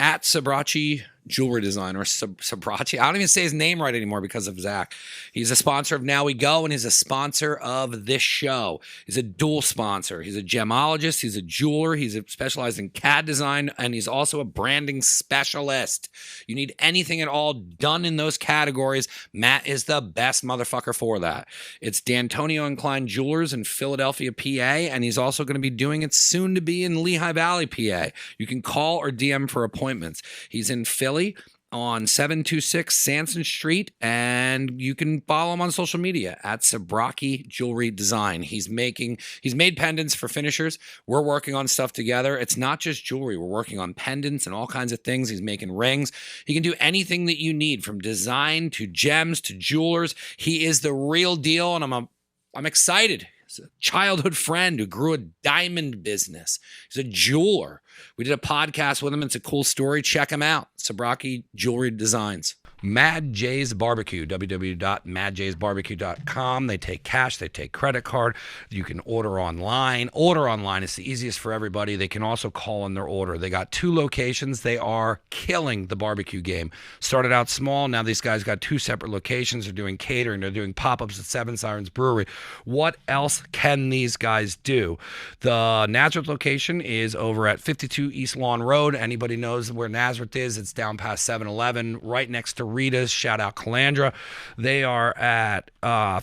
at Sabrachi Jewelry Design, or Sabrachi. I don't even say his name right anymore because of Zach. He's a sponsor of Now We Go, and he's a sponsor of this show. He's a dual sponsor. He's a gemologist. He's a jeweler. He's specialized in CAD design, and he's also a branding specialist. You need anything at all done in those categories, Matt is the best motherfucker for that. It's D'Antonio and Klein Jewelers in Philadelphia, PA, and he's also going to be doing it soon to be in Lehigh Valley, PA. You can call or DM for appointments. He's in Philly on 726 Sanson Street, and you can follow him on social media at Sabrachi Jewelry Design. He's made pendants for finishers. We're working on stuff together. It's not just jewelry. We're working on pendants and all kinds of things. He's making rings. He can do anything that you need, from design to gems to jewelers. He is the real deal, and I'm excited. He's a childhood friend who grew a diamond business. He's a jeweler. We did a podcast with him. It's a cool story. Check him out. Sabrachi Jewelry Designs. Mad Jays BBQ, www.madjaysbbq.com. They take cash. They take credit card. You can order online. Order online. It's the easiest for everybody. They can also call in their order. They got 2 locations. They are killing the barbecue game. Started out small. Now these guys got 2 separate locations. They're doing catering. They're doing pop-ups at Seven Sirens Brewery. What else can these guys do? The Nazareth location is over at 52 East Lawn Road. Anybody knows where Nazareth is? It's down past 7-Eleven, right next to Rita's. Shout out Calandra. They are at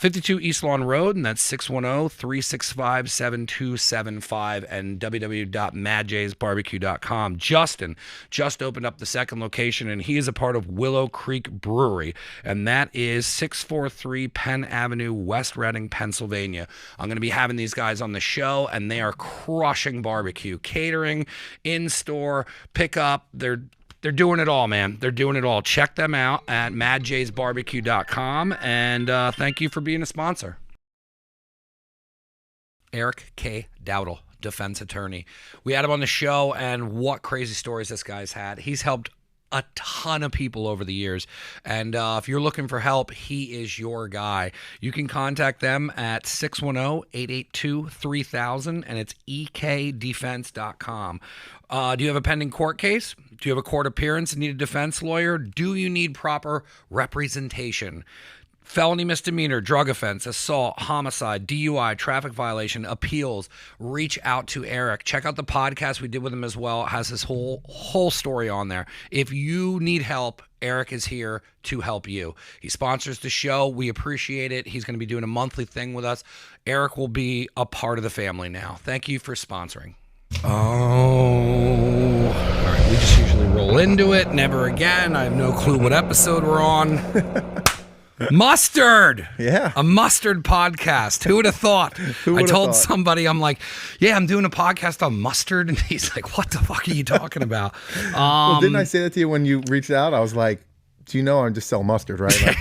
52 East Lawn Road, and that's 610-365-7275, and www.madjaysbbq.com. Justin just opened up the second location, and he is a part of Willow Creek Brewery, and that is 643 Penn Avenue, West Reading, Pennsylvania. I'm going to be having these guys on the show, and they are crushing barbecue, catering, in-store, pickup. They're doing it all, man. They're doing it all. Check them out at madjaysbbq.com, and thank you for being a sponsor. Eric K. Dowd, defense attorney. We had him on the show, and what crazy stories this guy's had. He's helped a ton of people over the years, and if you're looking for help, he is your guy. You can contact them at 610-882-3000, and it's ekdefense.com. Do you have a pending court case? Do you have a court appearance and need a defense lawyer? Do you need proper representation? Felony, misdemeanor, drug offense, assault, homicide, DUI, traffic violation, appeals. Reach out to Eric. Check out the podcast we did with him as well. It has his whole story on there. If you need help, Eric is here to help you. He sponsors the show. We appreciate it. He's going to be doing a monthly thing with us. Eric will be a part of the family now. Thank you for sponsoring. Oh, all right. We just usually roll into it. Never again. I have no clue what episode we're on. Mustard. Yeah. A mustard podcast. Who would have thought? I told somebody, I'm like, yeah, I'm doing a podcast on mustard. And he's like, what the fuck are you talking about? Well, didn't I say that to you when you reached out? I was like, do you know I just sell mustard, right? Like,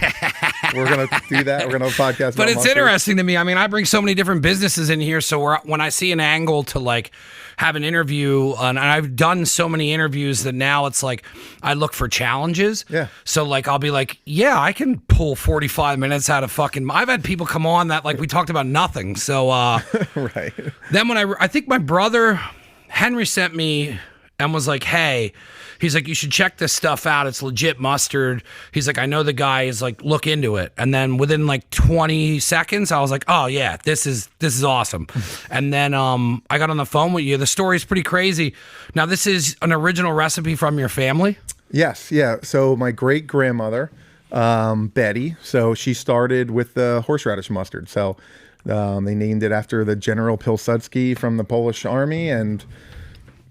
we're going to do that. We're going to have a podcast about But it's mustard. interesting to me. I mean, I bring so many different businesses in here. So when I see an angle to like have an interview, and I've done so many interviews that now it's like I look for challenges. Yeah. So like I'll be like, yeah, I can pull 45 minutes out of fucking. I've had people come on that like we talked about nothing. So right. Then when I think my brother Henry sent me and was like, hey. He's like, you should check this stuff out. It's legit mustard. He's like, I know the guy is like, look into it. And then within like 20 seconds, I was like, oh yeah, this is awesome. And then I got on the phone with you. The story's pretty crazy. Now, this is an original recipe from your family? Yes, yeah. So my great grandmother, Betty, so she started with the horseradish mustard. So they named it after the General Pilsudski from the Polish army, and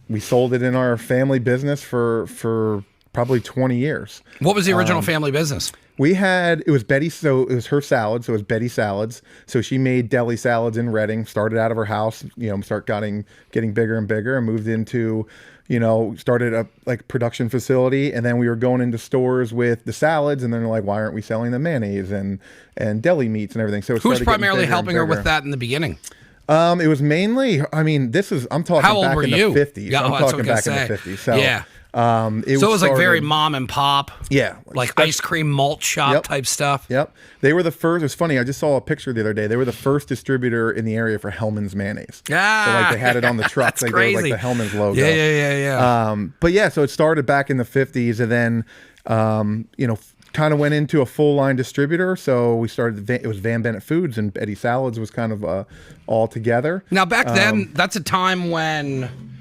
we sold it in our family business for probably 20 years. What was the original family business? It was Betty, so it was her salad, so it was Betty Salads. So she made deli salads in Reading, started out of her house, getting bigger and bigger, and moved into, started a like production facility, and then we were going into stores with the salads, and then they're like, why aren't we selling the mayonnaise and deli meats and everything? So who was primarily helping her with that in the beginning? It was mainly, I'm talking How old back were in you? the 50s. Yeah, I'm talking back in the 50s. So, yeah. So it was like very mom and pop. Yeah. Like ice cream malt shop type stuff. Yep. They were the first. It's funny. I just saw a picture the other day. They were the first distributor in the area for Hellman's mayonnaise. Yeah. So like they had it on the truck. That's like, crazy. They were like the Hellman's logo. Yeah. But yeah, so it started back in the 50s, and then, kind of went into a full line distributor. So we started, it was Van Bennett Foods, and Betty Salads was kind of all together. Now back then, that's a time when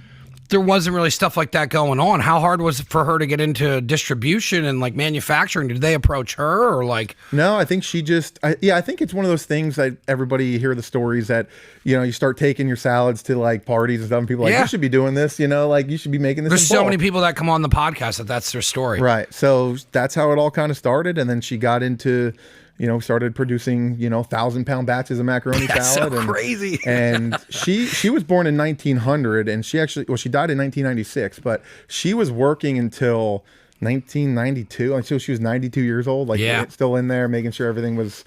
there wasn't really stuff like that going on. How hard was it for her to get into distribution and like manufacturing? Did they approach her or like? No, I think she just, I think it's one of those things that everybody, you hear the stories that, you start taking your salads to like parties and stuff, and people are like, you should be doing this, like you should be making this. There's so many people that come on the podcast that's their story. Right. So that's how it all kind of started. And then she got into, started producing, 1,000-pound batches of macaroni salad. So crazy. And she was born in 1900, and she died in 1996, but she was working until 1992, until she was 92 years old, still in there, making sure everything was,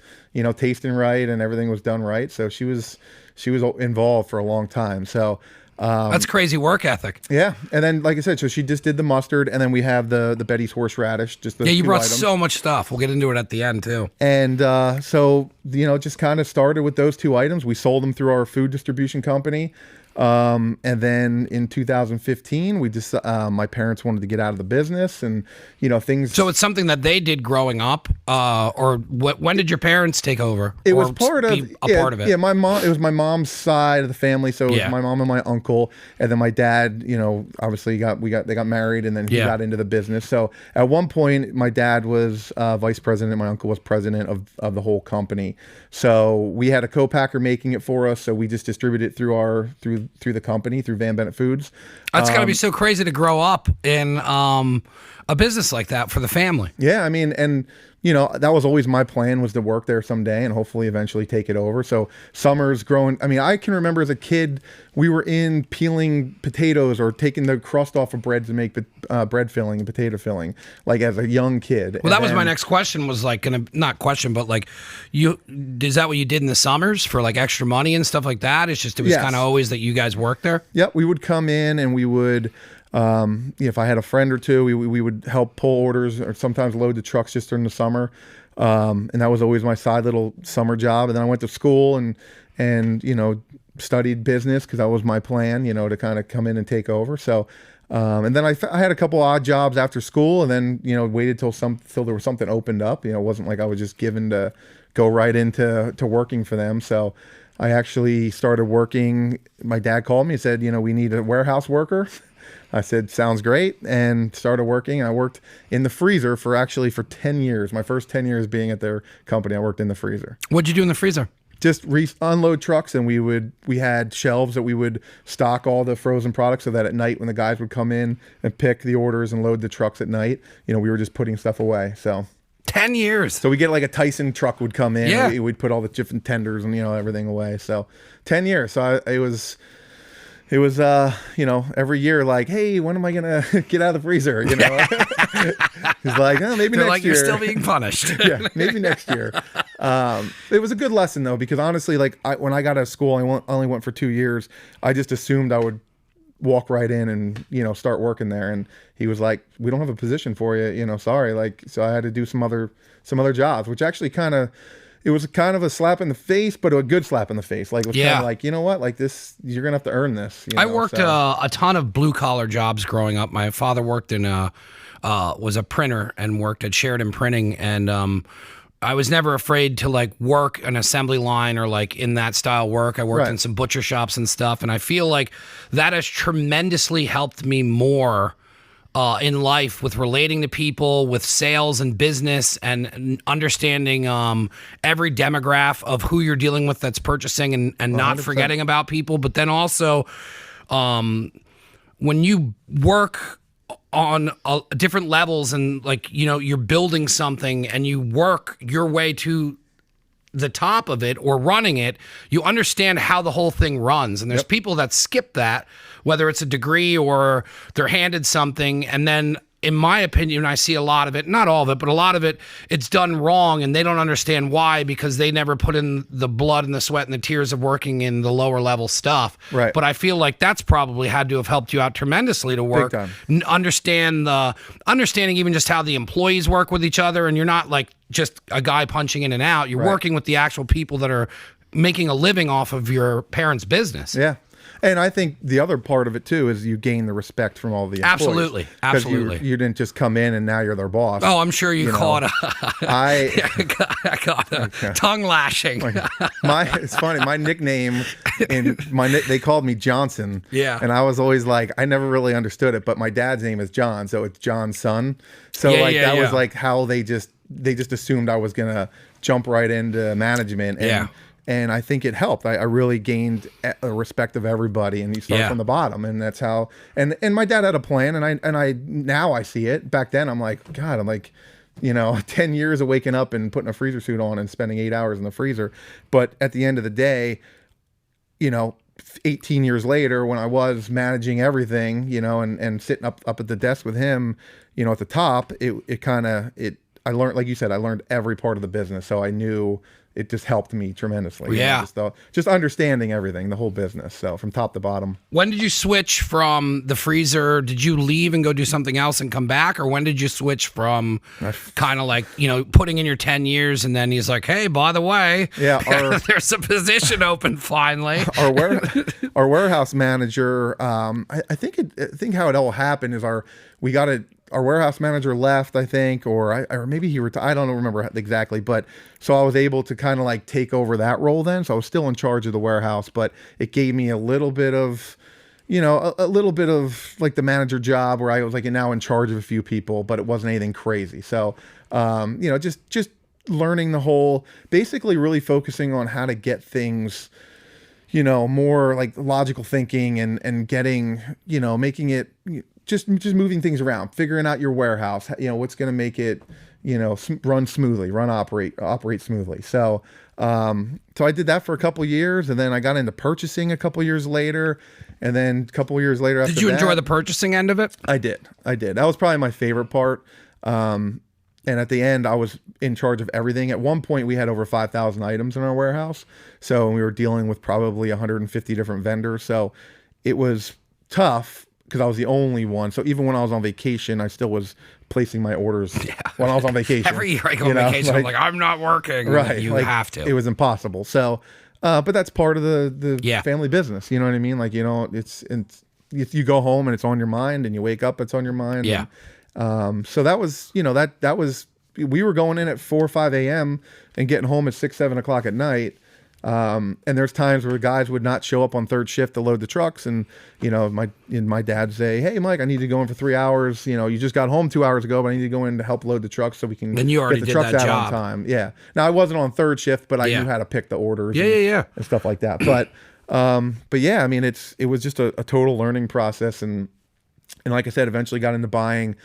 tasting right and everything was done right. So she was involved for a long time. So that's crazy work ethic. Yeah. And then, like I said, so she just did the mustard, and then we have the Betty's horseradish. You brought so much stuff. We'll get into it at the end too. And so, just kind of started with those two items. We sold them through our food distribution company. And then in 2015, we just my parents wanted to get out of the business, and things. So it's something that they did growing up, or when did your parents take over? It was part of it. Yeah, my mom. It was my mom's side of the family, so it was my mom and my uncle, and then my dad. Obviously they got married, and then he got into the business. So at one point, my dad was vice president, my uncle was president of the whole company. So we had a co-packer making it for us, so we just distributed it through the company, through Van Bennett Foods. That's got to be so crazy to grow up in a business like that for the family. Yeah, I mean, and that was always my plan, was to work there someday and hopefully eventually take it over. So summers growing, I mean, I can remember as a kid, we were in peeling potatoes or taking the crust off of bread to make bread filling and potato filling, like as a young kid. Well, that was my next question, was like, not question, but like, is that what you did in the summers for like extra money and stuff like that? It was kind of always that you guys worked there? Yep, we would come in and we would, if I had a friend or two, we would help pull orders or sometimes load the trucks just during the summer. And that was always my side little summer job. And then I went to school and studied business, because that was my plan, to kind of come in and take over. So, and then I had a couple odd jobs after school, and then, waited till there was something opened up. It wasn't like I was just given to go right into working for them. So I actually started working. My dad called me and said, we need a warehouse worker. I said, sounds great, and started working. I worked in the freezer for 10 years. My first 10 years being at their company, I worked in the freezer. What'd you do in the freezer? Just unload trucks, and we had shelves that we would stock all the frozen products, so that at night when the guys would come in and pick the orders and load the trucks at night, we were just putting stuff away. So 10 years. So we get like a Tyson truck would come in, and we'd put all the different tenders and everything away. So 10 years. So it was every year, like, hey, when am I gonna get out of the freezer? He's like, oh, maybe next year. You're still being punished. Yeah, maybe next year. It was a good lesson though, because honestly, like when I got out of school, I only went for 2 years. I just assumed I would walk right in and start working there. And he was like, we don't have a position for you. Sorry. Like, so I had to do some other jobs, which actually it was kind of a slap in the face, but a good slap in the face. Like, it was kind of like, like this, you're going to have to earn this. I worked a ton of blue collar jobs growing up. My father worked was a printer and worked at Sheridan Printing. And I was never afraid to like work an assembly line or like in that style work. I worked in some butcher shops and stuff. And I feel like that has tremendously helped me more in life, with relating to people, with sales and business, and understanding every demographic of who you're dealing with that's purchasing, and not 100%. Forgetting about people. But then also, when you work on different levels, and like, you're building something and you work your way to the top of it or running it, you understand how the whole thing runs. And there's people that skip that, whether it's a degree or they're handed something, and then in my opinion, I see a lot of it, not all of it, but a lot of it, it's done wrong and they don't understand why because they never put in the blood and the sweat and the tears of working in the lower level stuff. Right. But I feel like that's probably had to have helped you out tremendously to work, understanding even just how the employees work with each other. And you're not like just a guy punching in and out. You're working with the actual people that are making a living off of your parents' business. Yeah. And I think the other part of it too is you gain the respect from all the employees. Absolutely. You didn't just come in and now you're their boss. Oh, I'm sure you caught I got a tongue lashing. It's funny. My nickname they called me Johnson. Yeah. And I was always like, I never really understood it, but my dad's name is John, so it's John's son. So that was like how they just assumed I was gonna jump right into management. And, And I think it helped. I really gained a respect of everybody, and you start from the bottom, and that's how. And my dad had a plan, and I now I see it. Back then, I'm like, God, 10 years of waking up and putting a freezer suit on and spending 8 hours in the freezer. But at the end of the day, 18 years later, when I was managing everything, and sitting up at the desk with him, at the top, I learned, like you said, I learned every part of the business, so I knew. It just helped me tremendously. Yeah. Just understanding everything, the whole business. So from top to bottom. When did you switch from the freezer? Did you leave and go do something else and come back? Or when did you switch from kind of like, putting in your 10 years and then he's like, hey, by the way, there's a position open finally. Our warehouse manager, I think how it all happened is our warehouse manager left, I think, or maybe he retired. I don't remember exactly, but so I was able to kind of like take over that role then. So I was still in charge of the warehouse, but it gave me a little bit of, a little bit of like the manager job where I was like now in charge of a few people, but it wasn't anything crazy. So, just learning the whole, basically really focusing on how to get things, more like logical thinking and getting, making it. Just moving things around, figuring out your warehouse, what's going to make it, run smoothly, operate smoothly. So, so I did that for a couple of years, and then I got into purchasing a couple of years later, and then a couple of years later after that. Did you enjoy the purchasing end of it? I did. That was probably my favorite part. And at the end, I was in charge of everything. At one point, we had over 5,000 items in our warehouse. So we were dealing with probably 150 different vendors. So it was tough, because I was the only one. So even when I was on vacation, I still was placing my orders when I was on vacation. Every year I go on vacation, I'm like, I'm not working. Right. You have to. It was impossible. So, but that's part of the family business. You know what I mean? Like, it's you go home and it's on your mind, and you wake up, it's on your mind. Yeah. And, so that was, that was, we were going in at 4 or 5 a.m. and getting home at 6, 7 o'clock at night. And there's times where guys would not show up on third shift to load the trucks, and my dad say, "Hey, Mike, I need to go in for 3 hours. You just got home 2 hours ago, but I need to go in to help load the trucks so we can then you already get the did trucks that out job on time." Yeah. Now I wasn't on third shift, but I knew how to pick the orders. And stuff like that. But yeah, I mean, it was just a total learning process, and like I said, eventually got into buying.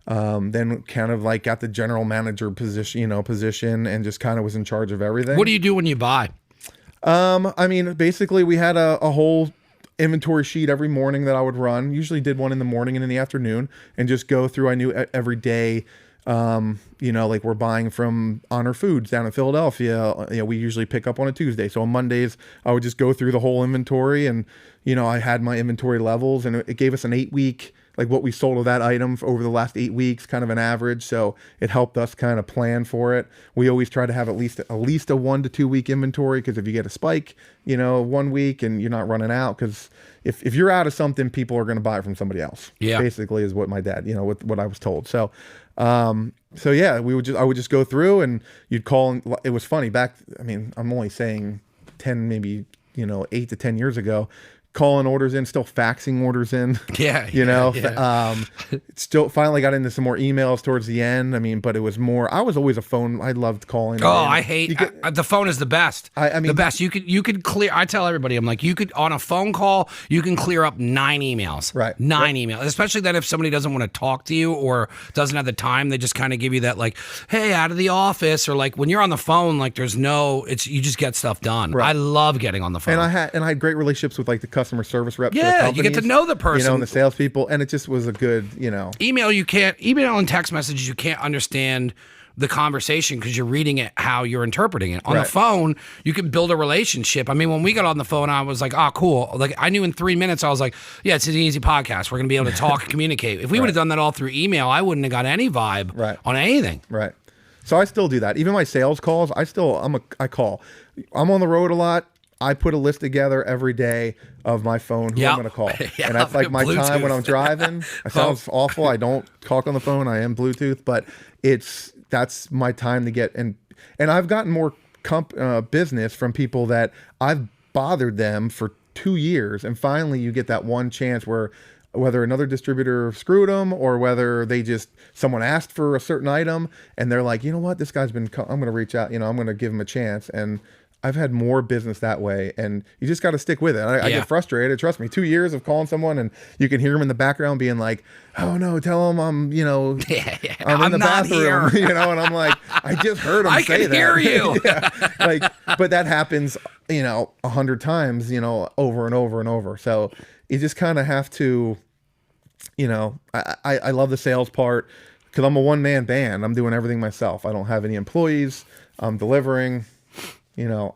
Then kind of like got the general manager position, and just kind of was in charge of everything. What do you do when you buy? I mean, basically we had a whole inventory sheet every morning that I would run. Usually did one in the morning and in the afternoon, and just go through. I knew every day, like we're buying from Honor Foods down in Philadelphia. We usually pick up on a Tuesday. So on Mondays, I would just go through the whole inventory, and, I had my inventory levels, and it gave us an 8-week, like what we sold of that item over the last 8 weeks, kind of an average. So it helped us kind of plan for it. We always try to have at least a 1 to 2 week inventory, because if you get a spike, 1 week and you're not running out, because if you're out of something, people are going to buy it from somebody else. Yeah, basically is what my dad, what I was told. So, yeah, I would just go through, and you'd call, and it was funny back. I mean, I'm only saying 10, maybe 8 to 10 years ago. Calling orders in, still faxing orders in. Still finally got into some more emails towards the end. I mean, but it was more, I was always a phone. I loved calling. Oh, I hate the phone is the best. I mean, the best. You could clear, I tell everybody, I'm like, you could, on a phone call, you can clear up 9 emails. Right. 9 emails. Especially then if somebody doesn't want to talk to you or doesn't have the time, they just kind of give you that like, hey, out of the office, or like when you're on the phone, like you just get stuff done. Right. I love getting on the phone. And I had great relationships with like the customer customer service reps. Yeah, for the you get to know the person. You know, and the salespeople, and it just was a good, you know. Email and text messages, you can't understand the conversation because you're reading it how you're interpreting it. On the phone, you can build a relationship. I mean, when we got on the phone, I was like, oh, cool. Like, I knew in 3 minutes, I was like, yeah, it's an easy podcast. We're going to be able to talk and communicate. If we would have done that all through email, I wouldn't have got any vibe on anything. Right. So I still do that. Even my sales calls, I call. I'm on the road a lot. I put a list together every day of my phone who I'm going to call. And that's like my Bluetooth. Time when I'm driving. It sounds awful. I don't talk on the phone. I am Bluetooth, but that's my time to get, and I've gotten more business from people that I've bothered them for 2 years. And finally you get that one chance where whether another distributor screwed them or whether someone asked for a certain item and they're like, you know what, this guy's I'm going to reach out, you know, I'm going to give him a chance. And I've had more business that way, and you just got to stick with it. I get frustrated. Trust me, 2 years of calling someone, and you can hear him in the background being like, "Oh no, tell him I'm, you know, I'm in the bathroom," you know, and I'm like, I just heard him say that. I can hear you. Like, but that happens, you know, 100 times, you know, over and over and over. So you just kind of have to, you know, I love the sales part because I'm a one-man band. I'm doing everything myself. I don't have any employees. I'm delivering. You know,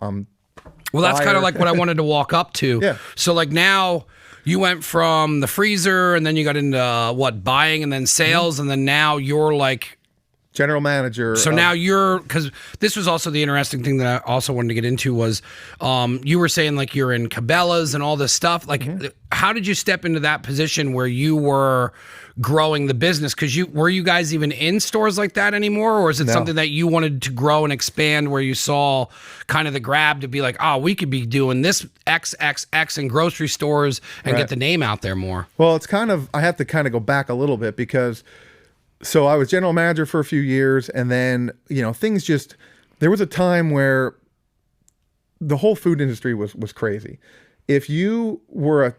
well, that's kind of like what I wanted to walk up to. Yeah. So like now you went from the freezer and then you got into buying and then sales. And then now you're like general manager. So now because this was also the interesting thing that I also wanted to get into was you were saying like you're in Cabela's and all this stuff. Like how did you step into that position where you were growing the business? Because were you guys even in stores like that anymore, or is it something that you wanted to grow and expand where you saw kind of the grab to be like, oh, we could be doing this XXX in grocery stores and get the name out there more? Well, it's I have to kind of go back a little bit because so I was general manager for a few years, and then, you know, there was a time where the whole food industry was crazy. If you were a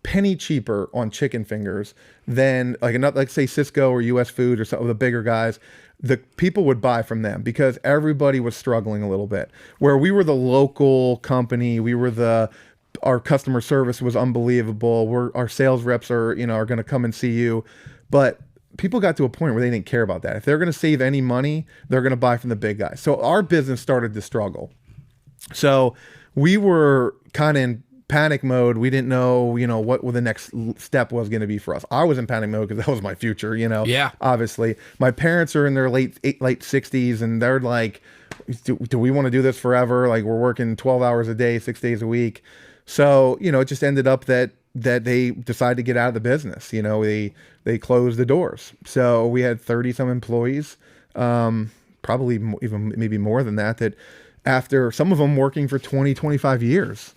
penny cheaper on chicken fingers than like say Cisco or US Food or some of the bigger guys, the people would buy from them because everybody was struggling a little bit. Where we were the local company, our customer service was unbelievable. Our sales reps are going to come and see you, but people got to a point where they didn't care about that. If they're going to save any money, they're going to buy from the big guys. So our business started to struggle. So we were kind of in panic mode. We didn't know, what the next step was going to be for us. I was in panic mode because that was my future, Yeah. Obviously. My parents are in their late 60s and they're like, do we want to do this forever? Like, we're working 12 hours a day, 6 days a week. So, it just ended up that they decided to get out of the business. They closed the doors. So we had 30 some employees, probably even maybe more than that after some of them working for 20, 25 years,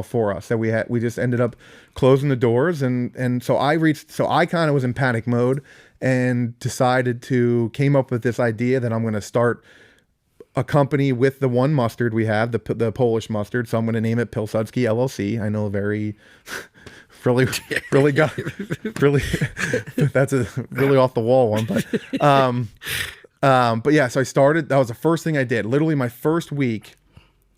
for us, that we just ended up closing the doors. And so I kind of was in panic mode and came up with this idea that I'm going to start a company with the one mustard we have, the Polish mustard. So I'm going to name it Pilsudski LLC. I know really that's a really off the wall one, but yeah, so I started, that was the first thing I did. Literally my first week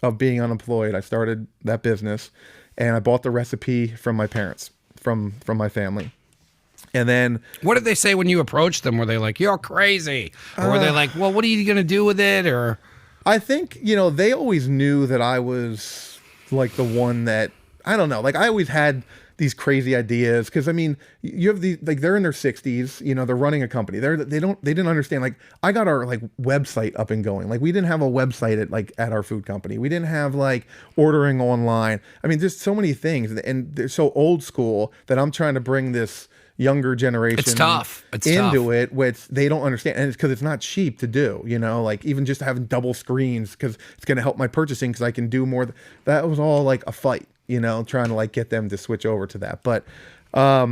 of being unemployed, I started that business and I bought the recipe from my parents, from my family. And then what did they say when you approached them? Were they like, you're crazy? Or were they like, well, what are you going to do with it? Or I think, they always knew that I was like the one that, I don't know, like I always had these crazy ideas. Cause I mean, you have they're in their 60s, they're running a company. They didn't understand. Like, I got our website up and going. Like, we didn't have a website at our food company. We didn't have ordering online. I mean, there's so many things and they're so old school that I'm trying to bring this younger generation it's tough. It, which they don't understand. And it's because it's not cheap to do, even just having double screens, because it's going to help my purchasing because I can do more. That was all a fight, trying to get them to switch over to that. But, I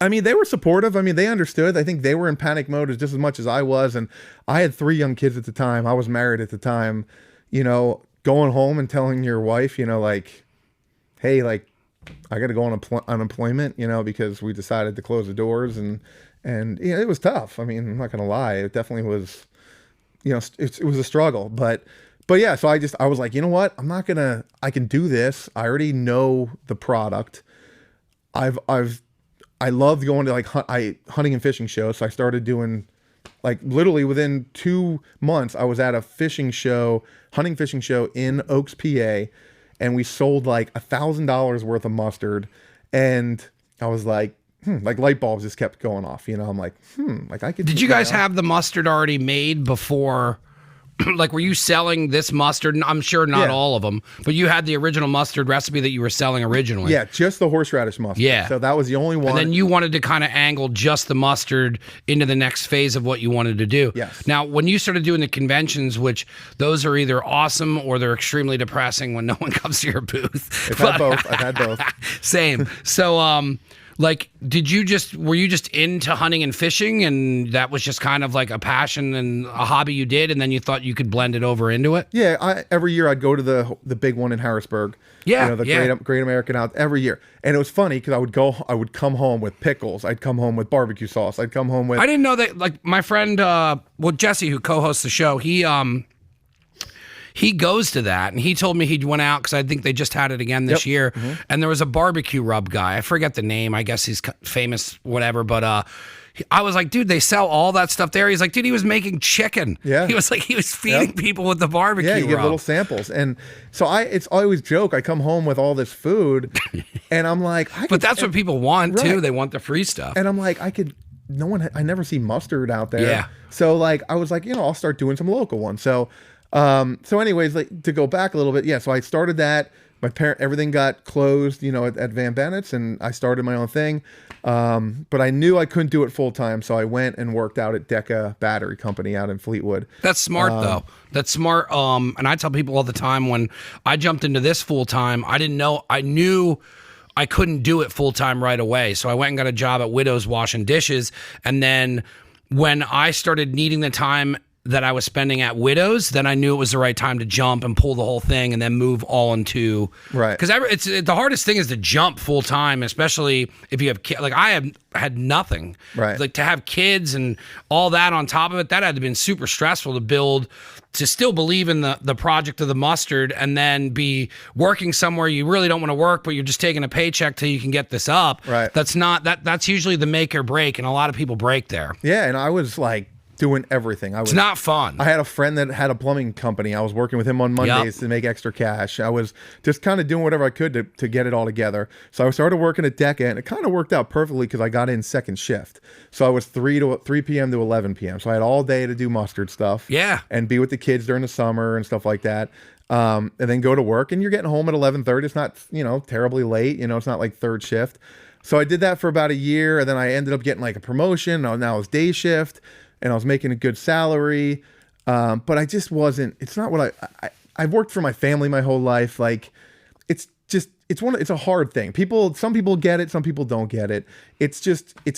mean, they were supportive. I mean, they understood. I think they were in panic mode just as much as I was. And I had 3 young kids at the time. I was married at the time, going home and telling your wife, hey, I got to go on unemployment, because we decided to close the doors and it was tough. I mean, I'm not going to lie. It definitely was, it was a struggle, but But yeah, so I was like, you know what? I can do this. I already know the product. I loved going to like hunting and fishing shows. So I started doing, like, literally within 2 months, I was at a hunting fishing show in Oaks, PA, and we sold like $1,000 worth of mustard. And I was like, like light bulbs just kept going off. I'm like, like I could. Did you guys have the mustard already made before? Like, were you selling this mustard? I'm sure not all of them, but you had the original mustard recipe that you were selling originally. Yeah, just the horseradish mustard. Yeah. So that was the only one. And then you wanted to kind of angle just the mustard into the next phase of what you wanted to do. Yes. Now, when you started doing the conventions, which those are either awesome or they're extremely depressing when no one comes to your booth. I've had both. Same. So, like, were you just into hunting and fishing, and that was just kind of like a passion and a hobby you did, and then you thought you could blend it over into it? Yeah, every year I'd go to the big one in Harrisburg. Yeah, Great American Out every year. And it was funny because I would come home with pickles. I'd come home with barbecue sauce. I'd come home with. I didn't know that. Like, my friend, Jesse, who co-hosts the show, he goes to that, and he told me he went out because I think they just had it again this year, and there was a barbecue rub guy. I forget the name. I guess he's famous, whatever. But I was like, dude, they sell all that stuff there. He's like, dude, he was making chicken. Yeah. He was feeding people with the barbecue Yeah, you get rub. little samples. And so I always joke, I come home with all this food, and I'm like, but that's what people want too. Right. They want the free stuff. And I'm like, I never see mustard out there. Yeah. So like, I was like, I'll start doing some local ones. So anyways, like, to go back a little bit, so I started that. Everything got closed, at Van Bennett's, and I started my own thing. But I knew I couldn't do it full time, so I went and worked out at Deca Battery Company out in Fleetwood. That's smart, though. That's smart. And I tell people all the time, when I jumped into this full time, I knew I couldn't do it full time right away. So I went and got a job at Widow's washing dishes. And then when I started needing the time that I was spending at Widow's, then I knew it was the right time to jump and pull the whole thing and then move all into... Right. Because it's the hardest thing is to jump full time, especially if you have kids. Like, I had nothing. Right. Like, to have kids and all that on top of it, that had to have been super stressful to build, to still believe in the project of the mustard and then be working somewhere you really don't want to work, but you're just taking a paycheck till you can get this up. Right. That's usually the make or break, and a lot of people break there. Yeah, and I was like doing everything. It's not fun. I had a friend that had a plumbing company. I was working with him on Mondays to make extra cash. I was just kind of doing whatever I could to get it all together. So I started working at Deca, and it kind of worked out perfectly because I got in second shift. So I was 3 p.m. to 11 p.m. So I had all day to do mustard stuff. Yeah. And be with the kids during the summer and stuff like that. And then go to work, and you're getting home at 11:30. It's not, terribly late. It's not like third shift. So I did that for about a year, and then I ended up getting like a promotion. Now it's day shift. And I was making a good salary, but I just wasn't. It's not what I've worked for my family my whole life. Like, it's a hard thing. Some people get it, some people don't get it. It's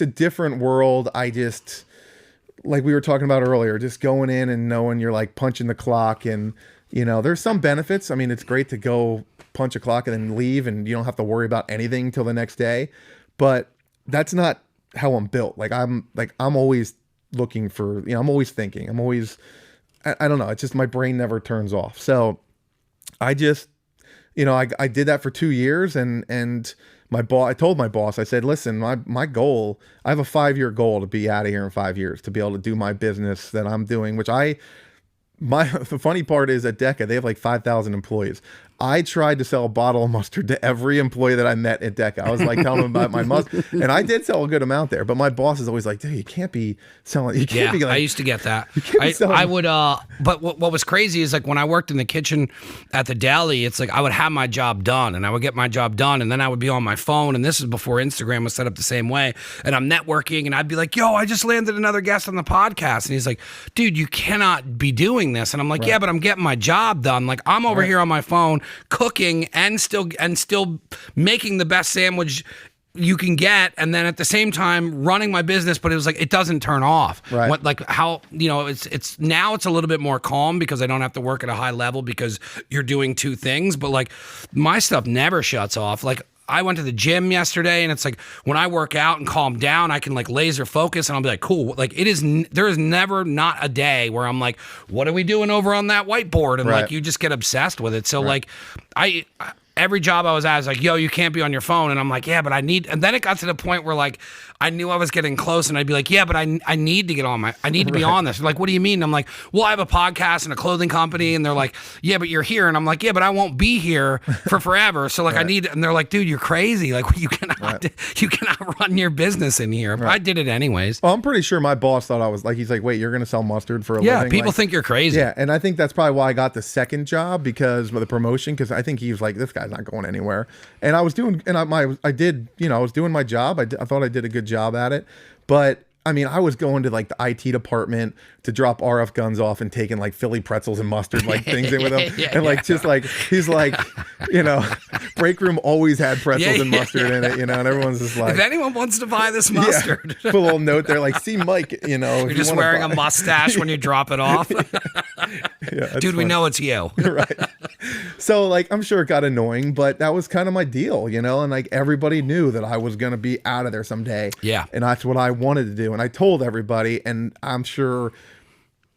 a different world. Like we were talking about earlier, just going in and knowing you're like punching the clock, and there's some benefits. I mean, it's great to go punch a clock and then leave, and you don't have to worry about anything till the next day. But that's not how I'm built. I'm always looking for, I'm always thinking, I don't know. It's just my brain never turns off. So I just, I did that for 2 years, and I told my boss, I said, listen, my goal, I have a 5-year goal to be out of here in 5 years, to be able to do my business that I'm doing, the funny part is at Deca, they have like 5,000 employees. I tried to sell a bottle of mustard to every employee that I met at Deca. I was like telling them about my mustard, and I did sell a good amount there. But my boss is always like, "Dude, you can't be selling. You can't be like." I used to get that. I would. But what was crazy is, like, when I worked in the kitchen at the deli, it's like I would have my job done, and I would get my job done, and then I would be on my phone. And this is before Instagram was set up the same way. And I'm networking, and I'd be like, "Yo, I just landed another guest on the podcast," and he's like, "Dude, you cannot be doing this." And I'm like, "Yeah, but I'm getting my job done. Like, I'm over here on my phone cooking and still making the best sandwich you can get, and then at the same time running my business." But it was like, it doesn't turn off. Right. It's now it's a little bit more calm because I don't have to work at a high level because you're doing two things. But like, my stuff never shuts off. Like, I went to the gym yesterday, and it's like when I work out and calm down, I can like laser focus, and I'll be like, cool. Like there is never not a day where I'm like, what are we doing over on that whiteboard? And like you just get obsessed with it. So like every job I was at was like, yo, you can't be on your phone. And I'm like, yeah, but I need, and then it got to the point where like, I knew I was getting close and I'd be like, yeah, but I need to get on I need to be on this. They're like, what do you mean? And I'm like, well, I have a podcast and a clothing company. And they're like, yeah, but you're here. And I'm like, yeah, but I won't be here for forever. So like I need, and they're like, dude, you're crazy. Like you cannot run your business in here. But I did it anyways. Well, I'm pretty sure my boss thought I was like, he's like, wait, you're going to sell mustard for a living? Yeah, people like, think you're crazy. Yeah, and I think that's probably why I got the second job because with the promotion, because I think he was like, this guy's not going anywhere. And I was doing, and I did, you know, I was doing my job. I thought I did a good job at it. But I mean, I was going to like the IT department to drop RF guns off and taking like Philly pretzels and mustard like things in with him. And like just like he's like, you know, break room always had pretzels and mustard in it, you know, and everyone's just like, if anyone wants to buy this mustard, put a little note there like, see Mike, you know, you're just wearing a mustache when you drop it off. Dude, funny. We know it's you. Right. So like I'm sure it got annoying, but that was kind of my deal, you know, and like everybody knew that I was gonna be out of there someday. Yeah. And that's what I wanted to do. And I told everybody, and I'm sure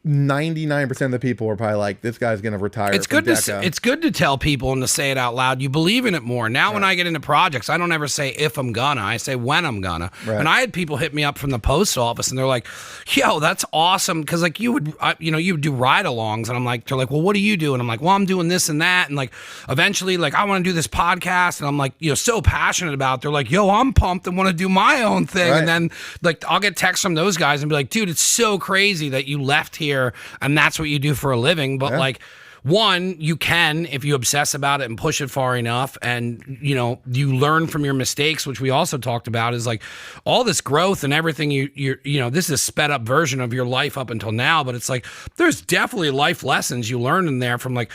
99% of the people were probably like, this guy's going to retire. It's good to tell people and to say it out loud. You believe in it more. Now, when I get into projects, I don't ever say if I'm gonna, I say when I'm gonna. Right. And I had people hit me up from the post office and they're like, yo, that's awesome. Cause like you would do ride alongs. And I'm like, they're like, well, what do you do? And I'm like, well, I'm doing this and that. And like, eventually like, I want to do this podcast. And I'm like, you know, so passionate about it. They're like, yo, I'm pumped and want to do my own thing. Right. And then like, I'll get texts from those guys and be like, dude, it's so crazy that you left here and that's what you do for a living. But like, one, you can if you obsess about it and push it far enough, and you know you learn from your mistakes, which we also talked about. Is like all this growth and everything. You know, this is a sped up version of your life up until now, but it's like there's definitely life lessons you learn in there from like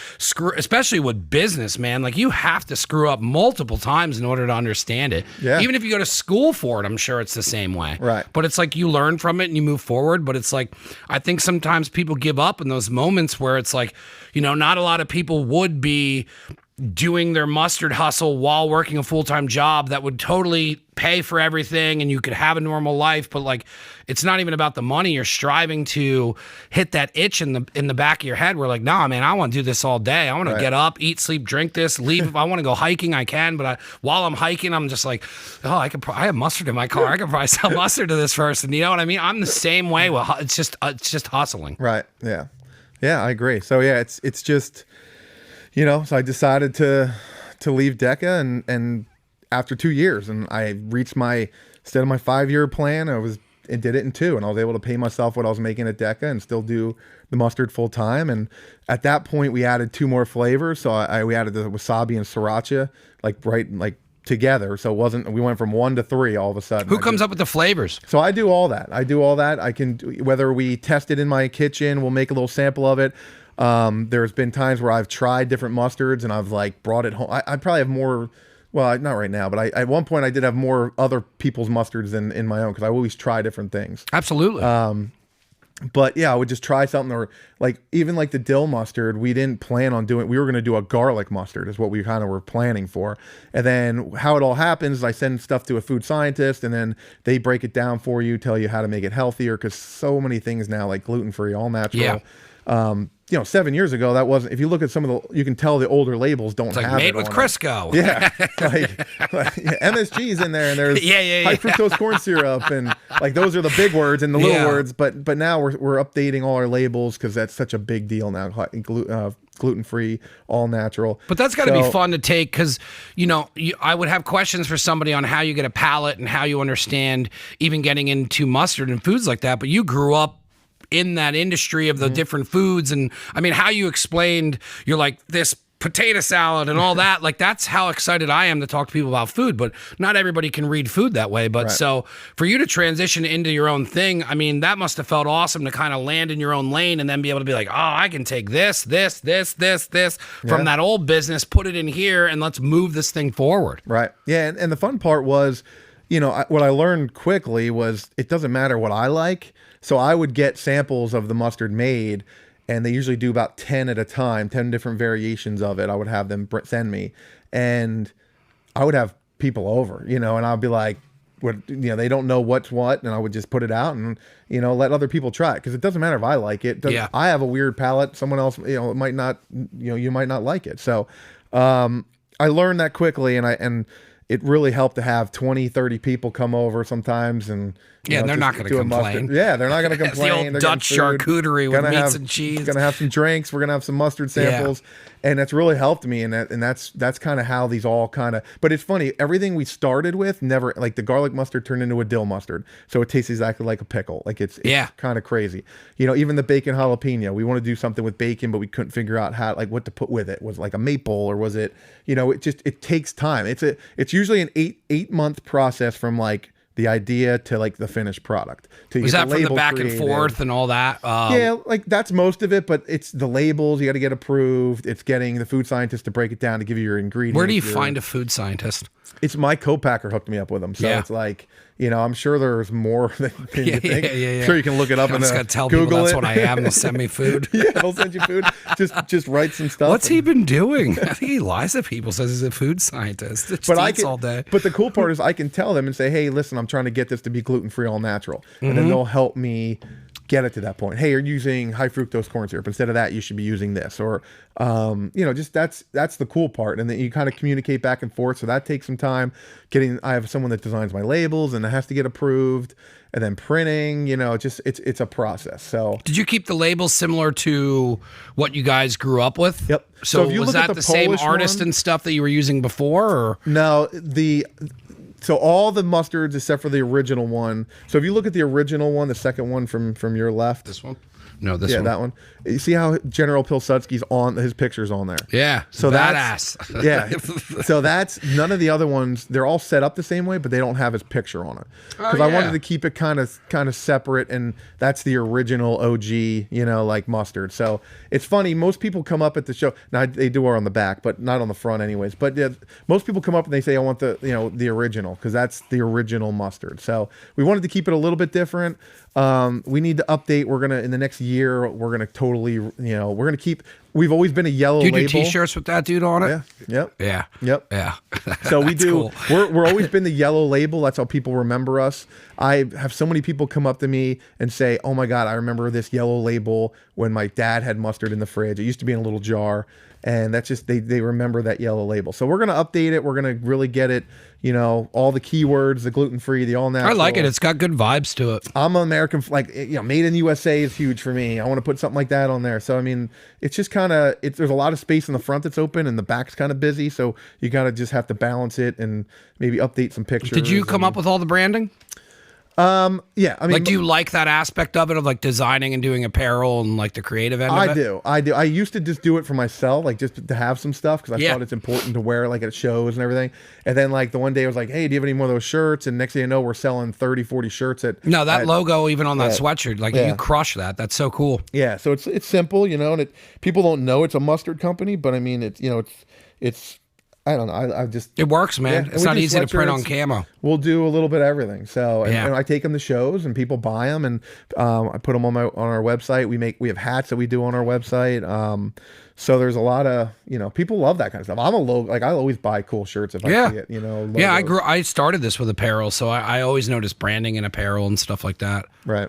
especially with business, man. Like you have to screw up multiple times in order to understand it. Yeah. Even if you go to school for it, I'm sure it's the same way. Right. But it's like you learn from it and you move forward. But it's like I think sometimes people give up in those moments where it's like, you know, not a lot of people would be doing their mustard hustle while working a full-time job that would totally pay for everything and you could have a normal life, but like it's not even about the money. You're striving to hit that itch in the back of your head where like, nah, man, I want to do this all day. I want to get up, eat, sleep, drink this, leave. If I want to go hiking, I can, but while I'm hiking, I'm just like, oh, I have mustard in my car. I could probably sell mustard to this person. You know what I mean? I'm the same way. Well, it's just hustling. Right. Yeah. Yeah, I agree. So yeah, it's just, you know, so I decided to leave Deca and after 2 years, and I reached instead of my 5-year plan, I did it in 2, and I was able to pay myself what I was making at Deca and still do the mustard full time. And at that point we added 2 more flavors. So we added the wasabi and sriracha together. So we went from 1 to 3 all of a sudden. Who comes up with the flavors? So I do all that. I can, whether we test it in my kitchen, we'll make a little sample of it. There's been times where I've tried different mustards and I've like brought it home. I probably have more, well, not right now, but at one point I did have more other people's mustards than in my own, because I always try different things. Absolutely. But yeah, I would just try something, or like even like the dill mustard, we didn't plan on doing, we were going to do a garlic mustard is what we kind of were planning for. And then how it all happens is I send stuff to a food scientist and then they break it down for you, tell you how to make it healthier. Cause so many things now, like gluten-free, all natural. Yeah. You know, 7 years ago, that wasn't, if you look at some of the, you can tell the older labels don't have made it with on Crisco. It. Yeah. MSG's in there, and there's high fructose corn syrup, and like those are the big words and the little words, but now we're updating all our labels because that's such a big deal now. Gluten-free, all natural. But that's got to be fun to take, because, you know, I would have questions for somebody on how you get a palate and how you understand even getting into mustard and foods like that. But you grew up in that industry of the different foods, and I mean, how you explained you're like this potato salad and all that, like that's how excited I am to talk to people about food. But not everybody can read food that way. But so for you to transition into your own thing, I mean, that must have felt awesome to kind of land in your own lane and then be able to be like, oh, I can take this from that old business, put it in here, and let's move this thing forward. Right. Yeah. And the fun part was, you know, what I learned quickly was it doesn't matter what I like. So I would get samples of the mustard made, and they usually do about 10 at a time, 10 different variations of it. I would have them send me, and I would have people over, and I'll be like, what, they don't know what's what, and I would just put it out and, let other people try it. Cause it doesn't matter if I like it. I have a weird palate. Someone else, it might not, you might not like it. So, I learned that quickly, and it really helped to have 20, 30 people come over sometimes, and and they're not going to complain. Yeah, they're not going to complain. The old Dutch charcuterie with meats and cheese. Gonna have some drinks. We're gonna have some mustard samples, and that's really helped me. And that's kind of how these all kind of. But it's funny. Everything we started with never, like the garlic mustard turned into a dill mustard, so it tastes exactly like a pickle. Like it's kind of crazy. Even the bacon jalapeno. We want to do something with bacon, but we couldn't figure out what to put with it. Was it like a maple, or was it? It takes time. It's usually an 8-month process from like the idea to like the finished product. Was that from the back and forth and all that? Yeah, like that's most of it, but it's the labels you got to get approved. It's getting the food scientist to break it down to give you your ingredients. Where do you find a food scientist? It's my co-packer hooked me up with them. So it's like, I'm sure there's more than you think. I'm sure you can look it up and just gotta tell Google people that's what I am. They'll send me food. They'll send you food. Just write some stuff. What's he been doing? I think he lies to people, says he's a food scientist. All day. But the cool part is I can tell them and say, hey, listen, I'm trying to get this to be gluten-free, all natural. And then they'll help me get it to that point. Hey, you're using high fructose corn syrup. Instead of that, you should be using this. Or, just that's the cool part. And then you kind of communicate back and forth. So that takes some time. I have someone that designs my labels, and it has to get approved. And then printing, it's a process. So did you keep the labels similar to what you guys grew up with? Yep. So if you was that the same artist and stuff that you were using before? Or? No, So all the mustards except for the original one. So if you look at the original one, the second one from your left. This one? No, this one. Yeah, that one. You see how General Pilsudski's his picture's on there. Yeah. So badass. So that's none of the other ones. They're all set up the same way, but they don't have his picture on it. Because I wanted to keep it kind of separate, and that's the original OG, like mustard. So it's funny. Most people come up at the show. Now they do are on the back, but not on the front, anyways. But most people come up and they say, "I want the original," because that's the original mustard. So we wanted to keep it a little bit different. We need to update. We're gonna in the next year. We're gonna totally, we're gonna keep. We've always been a yellow label. Do you do T-shirts with that dude on it? Yeah. Yep. Yeah. Yep. Yeah. So we do. Cool. We're always been the yellow label. That's how people remember us. I have so many people come up to me and say, "Oh my God, I remember this yellow label when my dad had mustard in the fridge. It used to be in a little jar." And that's just, they remember that yellow label. So we're going to update it. We're going to really get it, all the keywords, the gluten-free, the all-natural. I like it. It's got good vibes to it. I'm an American, made in USA is huge for me. I want to put something like that on there. So, I mean, it's just kind of, there's a lot of space in the front that's open and the back's kind of busy. So you got to just have to balance it and maybe update some pictures. Did you come up with all the branding? Yeah, I mean, do you like that aspect of it, of like designing and doing apparel and like the creative end of it? I do. I used to just do it for myself, like just to have some stuff because I thought it's important to wear like at shows and everything. And then like the one day I was like, hey, do you have any more of those shirts? And next thing you know, we're selling 30, 40 shirts at logo even on that sweatshirt, like you crush that. That's so cool. Yeah, so it's simple, and people don't know it's a mustard company, but I mean it's I don't know. It works, man. It's not easy to print on camo. We'll do a little bit of everything. So, and I take them to shows, and people buy them, and I put them on our website. We have hats that we do on our website. So there's a lot of people love that kind of stuff. I'm I always buy cool shirts if I see it. Logos. Yeah, I started this with apparel, so I always notice branding in apparel and stuff like that. Right.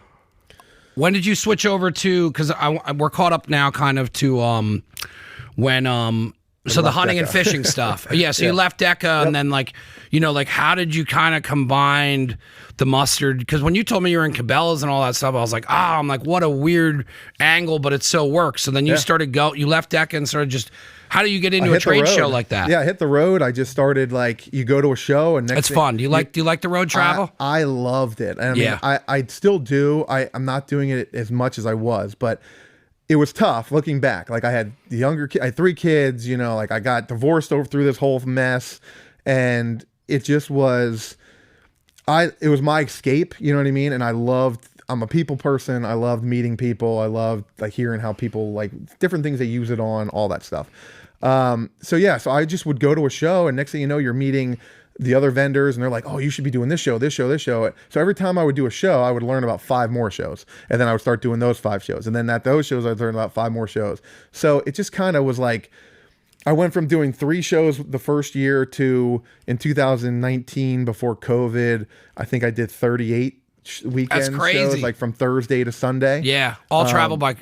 When did you switch over to? Because we're caught up now, kind of to when. So the hunting and fishing stuff. Yeah, so you left Deca and then how did you kind of combine the mustard? Because when you told me you were in Cabela's and all that stuff, I was like, I'm like, what a weird angle, but it so works. So then you started you left Deca and started just, how do you get into a trade show like that? Yeah, I hit the road. I just started you go to a show and it's fun. Do you like the road travel? I loved it. I mean, I still do. I'm not doing it as much as I was, but it was tough looking back. Like I had I had 3 kids, I got divorced through this whole mess, and it just was, it was my escape, you know what I mean? And I'm a people person. I loved meeting people. I loved hearing how people different things they use it on, all that stuff. So I just would go to a show, and next thing you know, you're meeting the other vendors, and they're like, oh, you should be doing this show, this show, this show. So every time I would do a show, I would learn about 5 more shows. And then I would start doing those 5 shows. And then at those shows, I'd learn about 5 more shows. So it just kind of was like, I went from doing 3 shows the first year to in 2019 before COVID, I think I did 38 weekend shows, like from Thursday to Sunday. Yeah. All travel by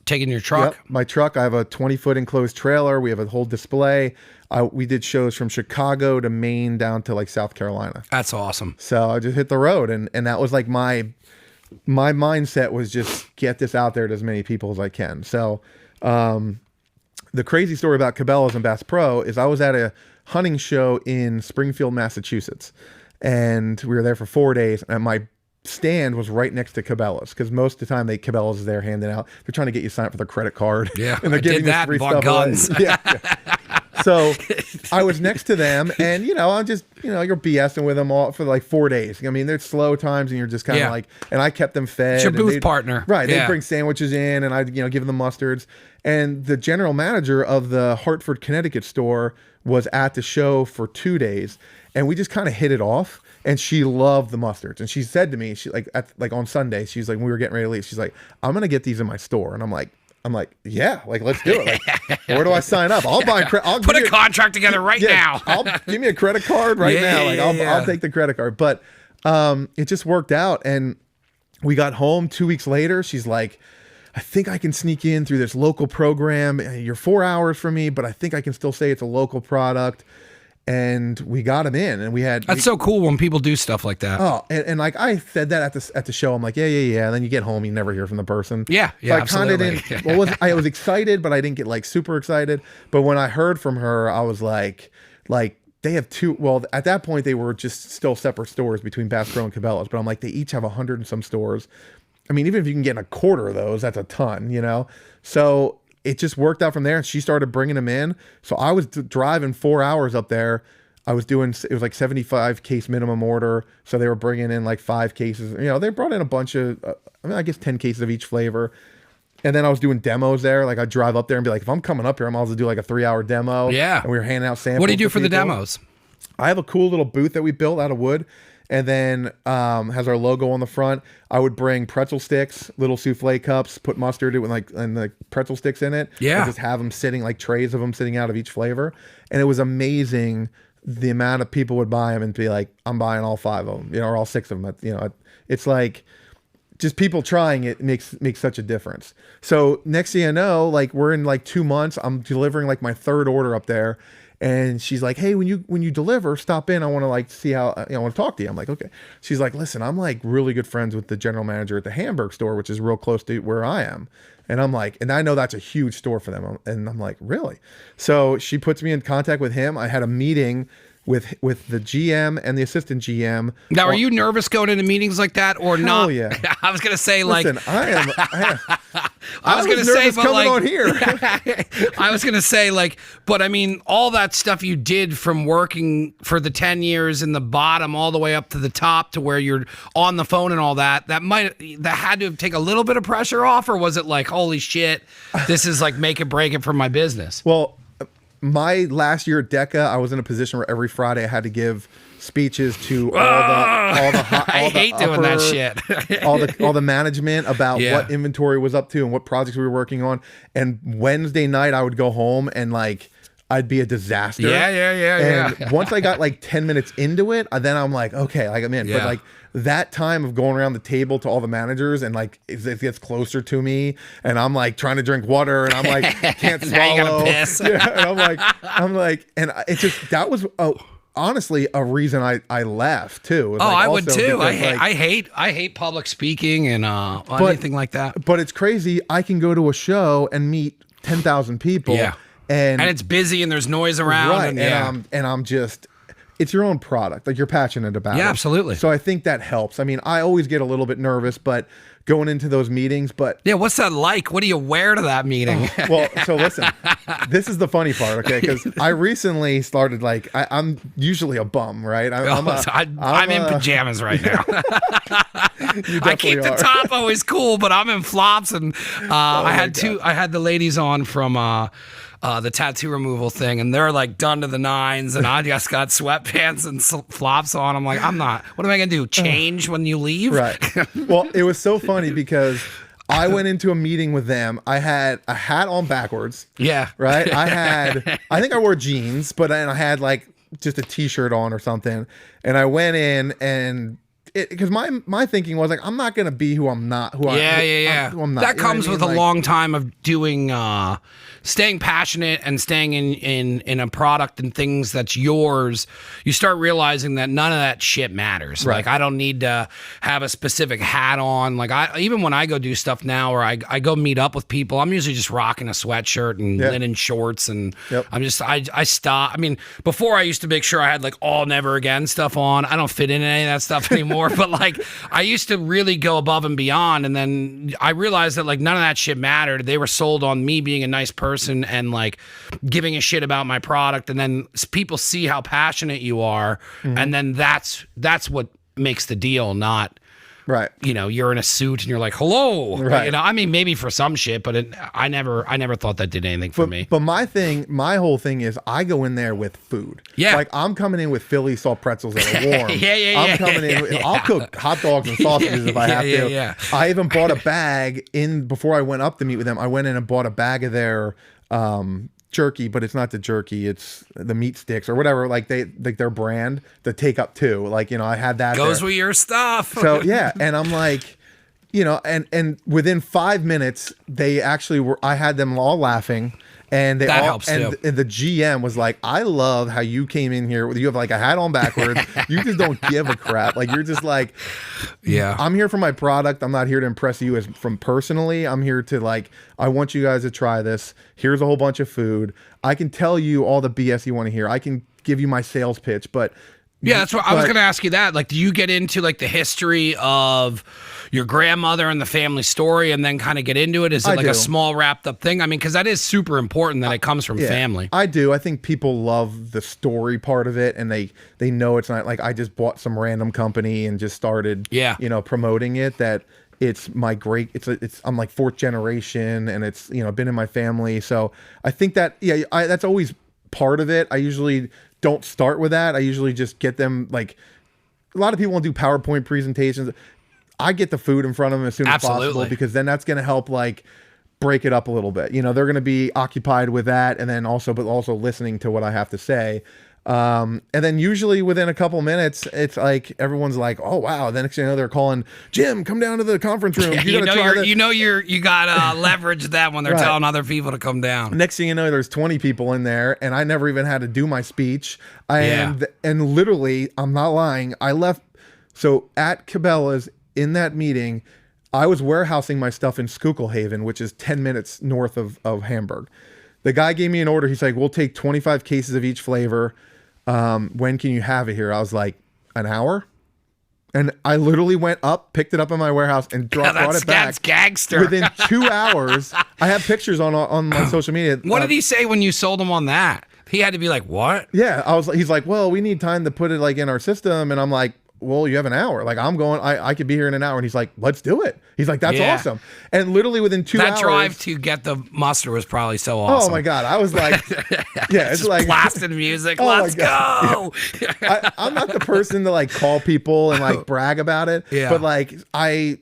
taking your truck. Yep, my truck. I have a 20-foot enclosed trailer. We have a whole display. We did shows from Chicago to Maine down to like South Carolina. That's awesome. So I just hit the road, and that was like my mindset was just get this out there to as many people as I can. So the crazy story about Cabela's and Bass Pro is I was at a hunting show in Springfield, Massachusetts, and we were there for 4 days, and my stand was right next to Cabela's, because most of the time Cabela's is there handing out, they're trying to get you signed up for their credit card. Yeah, and they're giving you free stuff guns. Yeah. So I was next to them, and I'm just you're BSing with them all for like 4 days. I mean, there's slow times, and you're just kind of like, and I kept them fed. It's your booth partner, right? Yeah. They bring sandwiches in, and I give them mustards. And the general manager of the Hartford, Connecticut store was at the show for 2 days, and we just kind of hit it off. And she loved the mustards, and she said to me, she like on Sunday, she's like, when we were getting ready to leave, she's like, I'm gonna get these in my store, and I'm like, yeah, like let's do it. Like, where do I sign up? I'll buy. I'll put a contract together right now. I'll give me a credit card right now. Like I'll take the credit card. But it just worked out, and we got home 2 weeks later. She's like, I think I can sneak in through this local program. You're 4 hours from me, but I think I can still say it's a local product. And we got him in, and that's so cool when people do stuff like that. Oh, and like I said that at the show, I'm like, yeah. And then you get home, you never hear from the person. Yeah, so I kind of didn't. I was excited, but I didn't get like super excited. But when I heard from her, I was like they have 2. Well, at that point they were just still separate stores between Bass Pro and Cabela's. But I'm like, they each have 100 and some stores. I mean, even if you can get a quarter of those, that's a ton, So it just worked out from there, and she started bringing them in. So I was driving 4 hours up there. I was doing, it was like 75 case minimum order. So they were bringing in like 5 cases. They brought in a bunch of, I guess 10 cases of each flavor. And then I was doing demos there. Like I'd drive up there and be like, if I'm coming up here, I'm also do like a 3-hour demo. Yeah. And we were handing out samples. What do you do for the people. demos? I have a cool little booth that we built out of wood. And then has our logo on the front. I would bring pretzel sticks, little souffle cups, put mustard and the pretzel sticks in it. Yeah. And just have them sitting, like trays of them sitting out of each flavor. And it was amazing the amount of people would buy them and be like, I'm buying all 5 of them, or all 6 of them. It's like just people trying it makes such a difference. So next thing you know, like we're in like 2 months, I'm delivering like my 3rd order up there. And she's like, hey, when you deliver, stop in. I want to like see how, I want to talk to you. I'm like, okay. She's like, listen, I'm like really good friends with the general manager at the Hamburg store, which is real close to where I am. And I'm like, and I know that's a huge store for them. And I'm like, really? So she puts me in contact with him. I had a meeting with the GM and the assistant GM. Now, are you nervous going into meetings like that or not? Yeah. I was gonna say, listen, like, I was gonna say, but coming on here. I was gonna say, like, but I mean, all that stuff you did from working for the 10 years in the bottom all the way up to the top to where you're on the phone and all that had to take a little bit of pressure off, or was it like, holy shit, this is like make it break it for my business? Well, my last year at Deca, I was in a position where every Friday I had to give speeches to all the I hate doing that shit. all the management about what inventory was up to and what projects we were working on. And Wednesday night I would go home and like I'd be a disaster. Yeah. And once I got like 10 minutes into it, then I'm like, okay, like I'm in. Yeah. But like that time of going around the table to all the managers and like it gets closer to me and I'm like trying to drink water and I'm like can't swallow. Now you gotta piss. Yeah, and I'm like, and it just that was honestly a reason I left too. Oh, I would too. I hate public speaking and anything like that. But it's crazy. I can go to a show and meet 10,000 people. Yeah. And it's busy and there's noise around. Right. And I'm just, it's your own product. Like you're passionate about it. Yeah, absolutely. So I think that helps. I mean, I always get a little bit nervous, but going into those meetings, but yeah, what's that like? What do you wear to that meeting? Well, so listen, this is the funny part, okay? Because I recently started like I'm usually a bum, right? I'm in pajamas right now. I keep the top always cool, but I'm in flops, and I had the ladies on from the tattoo removal thing, and they're like done to the nines, and I just got sweatpants and flops on. I'm like, I'm not. What am I gonna do? Change when you leave? Right. Well, it was so funny because I went into a meeting with them. I had a hat on backwards. Yeah. Right. I think I wore jeans, but then I had like just a t-shirt on or something. And I went in and because my thinking was like, I'm not going to be who I'm not, who I'm not. That comes with a like, long time of doing, staying passionate and staying in a product and things that's yours. You start realizing that none of that shit matters. Right. Like, I don't need to have a specific hat on. Like, even when I go do stuff now, or I go meet up with people, I'm usually just rocking a sweatshirt and linen shorts. And I stop. I mean, before I used to make sure I had like all never again stuff on. I don't fit in any of that stuff anymore. But like, I used to really go above and beyond. And then I realized that like none of that shit mattered. They were sold on me being a nice person and like giving a shit about my product. And then people see how passionate you are. Mm-hmm. And then that's what makes the deal, not, right. You know, you're in a suit and you're like, hello. Right. You know, I mean, maybe for some shit, but I never thought that did anything for me. But my whole thing is I go in there with food. Yeah. Like I'm coming in with Philly salt pretzels that are warm. I'm coming in. Yeah. I'll cook hot dogs and sausages if I have to. Yeah. I even bought a bag before I went up to meet with them. I went in and bought a bag of their jerky, but it's not the jerky, it's the meat sticks or whatever, like their brand, the Take Up 2. Like, you know, I had that goes there. with your stuff. So yeah, and I'm like, you know, and within 5 minutes they actually were, I had them all laughing. And that helps too. And the GM was like, I love how you came in here. You have like a hat on backwards. You just don't give a crap. Like you're just like, yeah, I'm here for my product. I'm not here to impress you from personally. I'm here to like, I want you guys to try this. Here's a whole bunch of food. I can tell you all the BS you want to hear. I can give you my sales pitch, but yeah, that's what I was going to ask you that. Like, do you get into like the history of your grandmother and the family story and then kind of get into it? Is it like a small wrapped up thing? I mean, because that is super important that it comes from family. I do. I think people love the story part of it, and they know it's not like I just bought some random company and just started, you know, promoting it. That it's my great. I'm like fourth generation, and it's, you know, been in my family. So I think that that's always part of it. I usually don't start with that. I usually just get them, like a lot of people want to do PowerPoint presentations. I get the food in front of them as soon as possible, because then that's going to help like break it up a little bit. You know, they're going to be occupied with that, and then also listening to what I have to say. And then usually within a couple minutes, it's like everyone's like, "Oh wow!" Then next thing you know, they're calling, "Jim, come down to the conference room. You got leverage that when they're telling other people to come down." Next thing you know, there's 20 people in there, and I never even had to do my speech. And literally, I'm not lying. I left. So at Cabela's in that meeting, I was warehousing my stuff in Schuylkill, which is 10 minutes north of Hamburg. The guy gave me an order. He's like, "We'll take 25 cases of each flavor. When can you have it here?" I was like, "An hour?" And I literally went up, picked it up in my warehouse, and brought it back. That's gangster. Within 2 hours, I have pictures on my social media. What did he say when you sold him on that? He had to be like, "What?" Yeah, he's like, "Well, we need time to put it like in our system," and I'm like, "Well, you have an hour. Like I could be here in an hour." And he's like, "Let's do it." He's like, "That's awesome." And literally within 2 hours. That drive to get the mustard was probably so awesome. Oh my God. I was like, it's like blasting music. Let's go. Yeah. I'm not the person to like call people and like brag about it. Yeah. But like I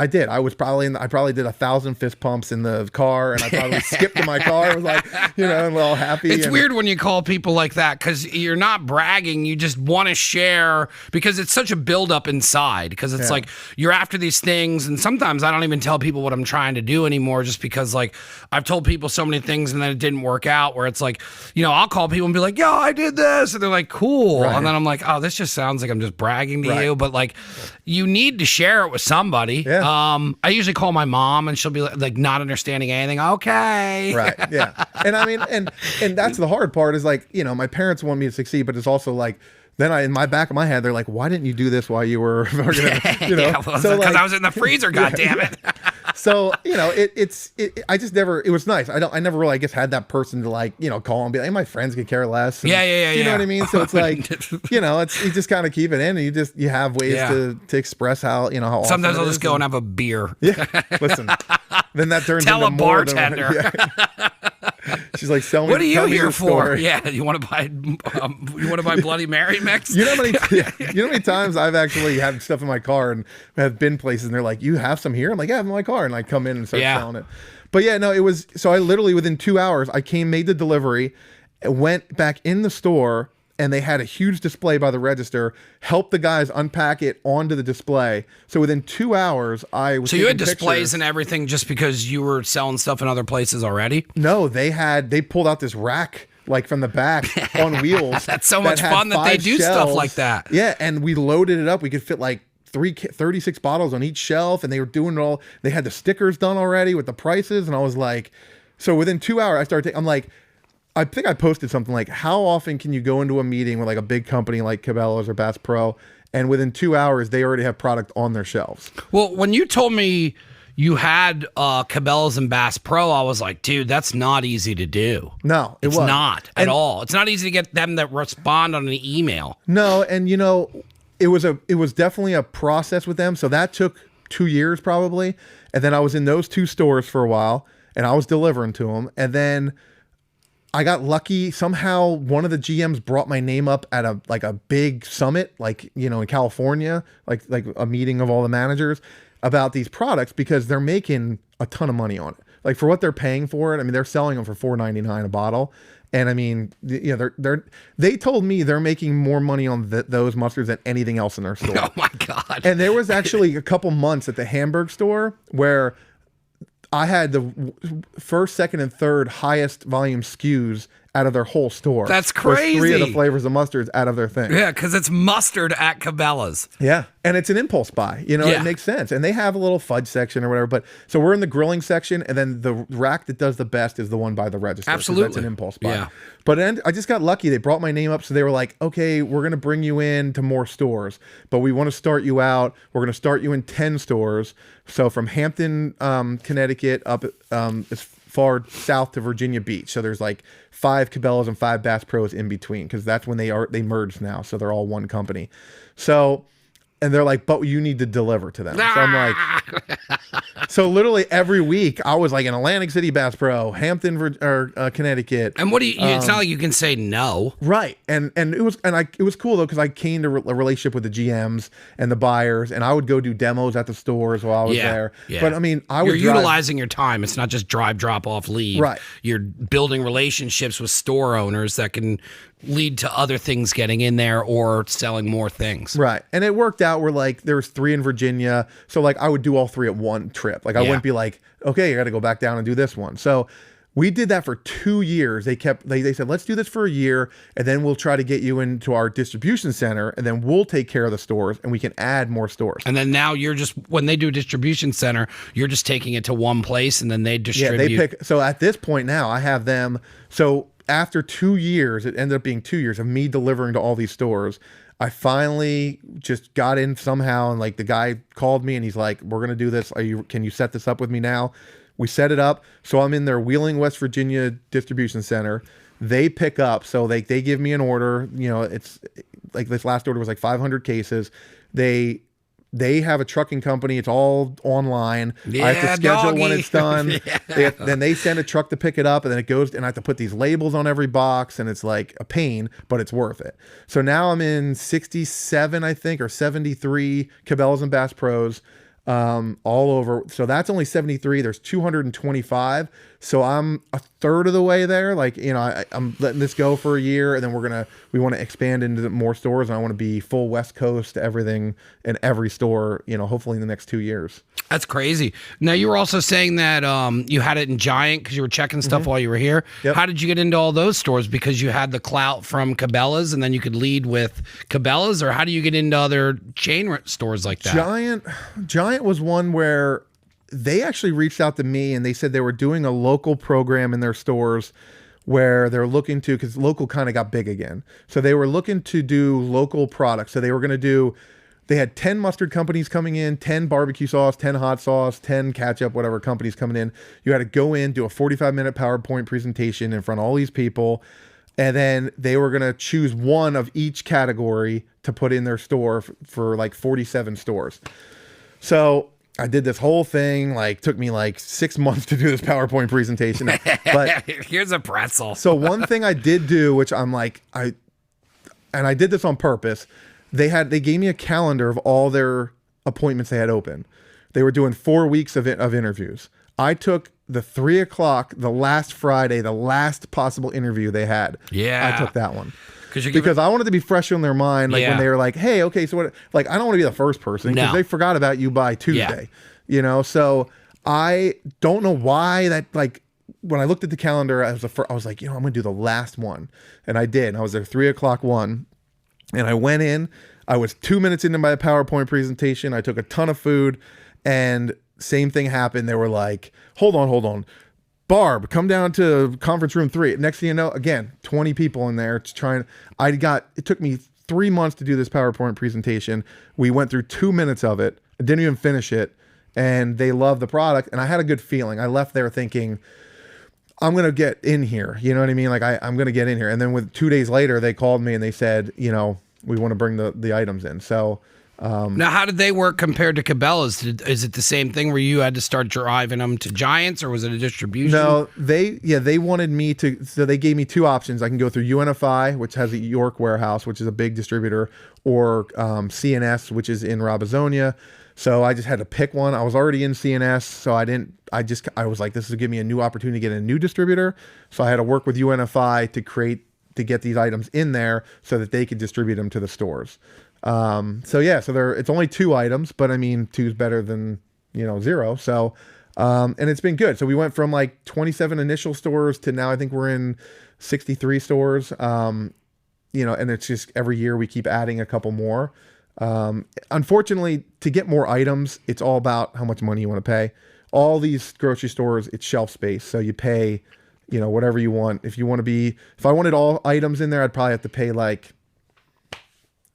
did. I probably did 1,000 fist pumps in the car, and I probably skipped in my car. I was like, you know, I'm all happy. It's weird when you call people like that, because you're not bragging. You just want to share, because it's such a buildup inside, because it's like you're after these things, and sometimes I don't even tell people what I'm trying to do anymore, just because like I've told people so many things and then it didn't work out, where it's like, you know, I'll call people and be like, "Yo, I did this," and they're like, "Cool." Right. And then I'm like, "Oh, this just sounds like I'm just bragging to you," but like you need to share it with somebody. Yeah. I usually call my mom, and she'll be like not understanding anything. Okay. Right. Yeah. And I mean, and that's the hard part, is like, you know, my parents want me to succeed, but it's also like, then in my back of my head, they're like, "Why didn't you do this while you were, you know?" Because I was in the freezer. God damn it. So, you know, I just never, it was nice. I never really, I guess, had that person to like, you know, call and be like, "Hey, my friends could care less." And, you know what I mean? So it's like, you know, you just kind of keep it in, and you have ways to express how, you know, how sometimes awesome I'll just go and have a beer. Yeah. Listen, then that turns Tell into a bartender. She's like, "Sell me." What are you tell me here your for? story. Yeah, you want to buy Bloody Mary mix? You know how many times I've actually had stuff in my car and have been places and they're like, "You have some here?" I'm like, "Yeah, I have in my car," and I come in and start selling it. But yeah, no, it was so I literally within 2 hours I made the delivery, went back in the store. And they had a huge display by the register, helped the guys unpack it onto the display. So within 2 hours, I was So you had taking displays pictures. and everything just because you were selling stuff in other places already? No, they pulled out this rack like from the back on wheels. That's so much had fun that they 5 do stuff shelves. like that. Yeah, and we loaded it up. We could fit like 36 bottles on each shelf, and they were doing it all. They had the stickers done already with the prices, and I was like, so within 2 hours, I started. I'm like. I think I posted something like, how often can you go into a meeting with like a big company like Cabela's or Bass Pro, and within 2 hours, they already have product on their shelves? Well, when you told me you had Cabela's and Bass Pro, I was like, dude, that's not easy to do. No, it's not at all. It's not easy to get them to respond on an email. No, and it was definitely a process with them. So that took 2 years probably, and then I was in those 2 stores for a while, and I was delivering to them, and then I got lucky. Somehow one of the GMs brought my name up at a big summit, like, in California, like a meeting of all the managers about these products because they're making a ton of money on it. Like for what they're paying for it. I mean, they're selling them for $4.99 a bottle. And I mean, they told me they're making more money on those mustards than anything else in their store. Oh my God. And there was actually a couple months at the Hamburg store where I had the first, second, and third highest volume SKUs out of their whole store. That's crazy. 3 of the flavors of mustards out of their thing. Yeah, because it's mustard at Cabela's. Yeah, and it's an impulse buy. It makes sense. And they have a little fudge section or whatever. But so we're in the grilling section, and then the rack that does the best is the one by the register. Absolutely, that's an impulse buy. Yeah. But I just got lucky. They brought my name up, so they were like, "Okay, we're going to bring you in to more stores, but we want to start you out. We're going to start you in 10 stores. So from Hampton, Connecticut, up as far south to Virginia Beach. So there's like 5 Cabela's and 5 Bass Pros in between because that's when they merged now. So they're all one company. So, and they're like, but you need to deliver to them. So I'm like, so literally every week I was like in Atlantic City Bass Pro, Hampton, Connecticut. And what do you? It's not like you can say no, right? And it was cool though because I came to a relationship with the GMs and the buyers, and I would go do demos at the stores while I was there. Yeah. But I mean, you're utilizing your time. It's not just drive, drop off, leave. Right. You're building relationships with store owners that can lead to other things getting in there or selling more things. Right. And it worked out where like there was 3 in Virginia. So like I would do all 3 at one trip. Like I wouldn't be like, okay, you got to go back down and do this one. So we did that for 2 years. They said, let's do this for a year and then we'll try to get you into our distribution center and then we'll take care of the stores and we can add more stores. And then now you're just, when they do a distribution center, you're just taking it to one place and then they distribute. Yeah, they pick. So at this point now I have them. So after 2 years, it ended up being 2 years of me delivering to all these stores. I finally just got in somehow, and like the guy called me and he's like, "We're gonna do this. Can you set this up with me now?" We set it up. So I'm in their Wheeling, West Virginia distribution center. They pick up. So they give me an order. It's like this last order was like 500 cases. They have a trucking company. It's all online. Yeah, I have to schedule doggy. when it's done. Yeah. Then they send a truck to pick it up, and then it goes, and I have to put these labels on every box, and it's like a pain, but it's worth it. So now I'm in 67, I think, or 73 Cabela's and Bass Pros all over. So that's only 73. There's 225. So I'm a third of the way there. Like, I'm letting this go for a year, and then we want to expand into more stores, and I want to be full West Coast, everything in every store, hopefully in the next 2 years. That's crazy. Now, you were also saying that you had it in Giant because you were checking stuff while you were here. Yep. How did you get into all those stores? Because you had the clout from Cabela's and then you could lead with Cabela's, or how do you get into other chain stores like that? Giant was one where they actually reached out to me and they said they were doing a local program in their stores where they're looking to, because local kind of got big again. So they were looking to do local products. So they were going to they had 10 mustard companies coming in, 10 barbecue sauce, 10 hot sauce, 10 ketchup, whatever companies coming in. You had to go in, do a 45-minute PowerPoint presentation in front of all these people. And then they were going to choose one of each category to put in their store for like 47 stores. So I did this whole thing, like took me like 6 months to do this PowerPoint presentation. But here's a pretzel. so one thing I did do, which I'm like, and I did this on purpose. They gave me a calendar of all their appointments they had open. They were doing 4 weeks of interviews. I took the 3 o'clock, the last Friday, the last possible interview they had. Yeah. I took that one. Because I wanted to be fresh in their mind, like when they were like, "Hey, okay, so what?" Like, I don't want to be the first person because they forgot about you by Tuesday, you know. So I don't know why that. Like, when I looked at the calendar, I was like, you know, I'm gonna do the last one, and I did. And I was there 3 o'clock one, and I went in. I was 2 minutes into my PowerPoint presentation. I took a ton of food, and same thing happened. They were like, "Hold on." Barb, come down to conference room 3. Next thing you know, again, 20 people in there it took me 3 months to do this PowerPoint presentation. We went through 2 minutes of it. I didn't even finish it. And they loved the product. And I had a good feeling. I left there thinking, I'm going to get in here. You know what I mean? Like I'm going to get in here. And then 2 days later, they called me and they said, you know, we want to bring the items in. So, now, how did they work compared to Cabela's? Is it the same thing where you had to start driving them to Giants, or was it a distribution? No, they wanted me to. So they gave me 2 options. I can go through UNFI, which has a York warehouse, which is a big distributor, or CNS, which is in Robizonia. So I just had to pick one. I was already in CNS, so I was like, this is give me a new opportunity to get a new distributor. So I had to work with UNFI to get these items in there so that they could distribute them to the stores. So it's only 2 items, but I mean, 2 is better than, 0. So, and it's been good. So we went from like 27 initial stores to now I think we're in 63 stores. And it's just every year we keep adding a couple more. Unfortunately, to get more items, it's all about how much money you want to pay. All these grocery stores, it's shelf space. So you pay, whatever you want. If I wanted all items in there, I'd probably have to pay like,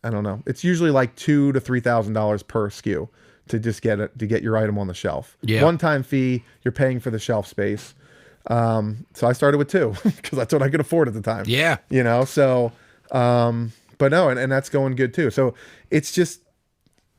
I don't know. It's usually like $2,000 to $3,000 per SKU to just get your item on the shelf. Yeah. One-time fee. You're paying for the shelf space. So I started with 2 because that's what I could afford at the time. Yeah. So, but no, and that's going good too. So it's just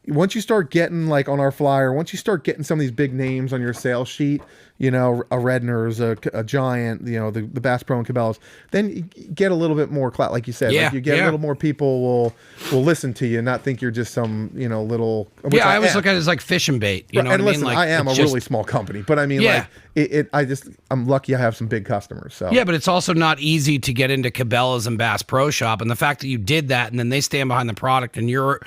once you start getting like on our flyer, once you start getting some of these big names on your sales sheet, a Redner's, a Giant, the Bass Pro and Cabela's, then you get a little bit more clout, like you said. Yeah, like you get a little more people will listen to you and not think you're just some, little. I always look at it as like fishing bait. You know what I mean? Like, I am a really small company, but I mean, I'm lucky I have some big customers. So yeah, but it's also not easy to get into Cabela's and Bass Pro Shop, and the fact that you did that, and then they stand behind the product, and you're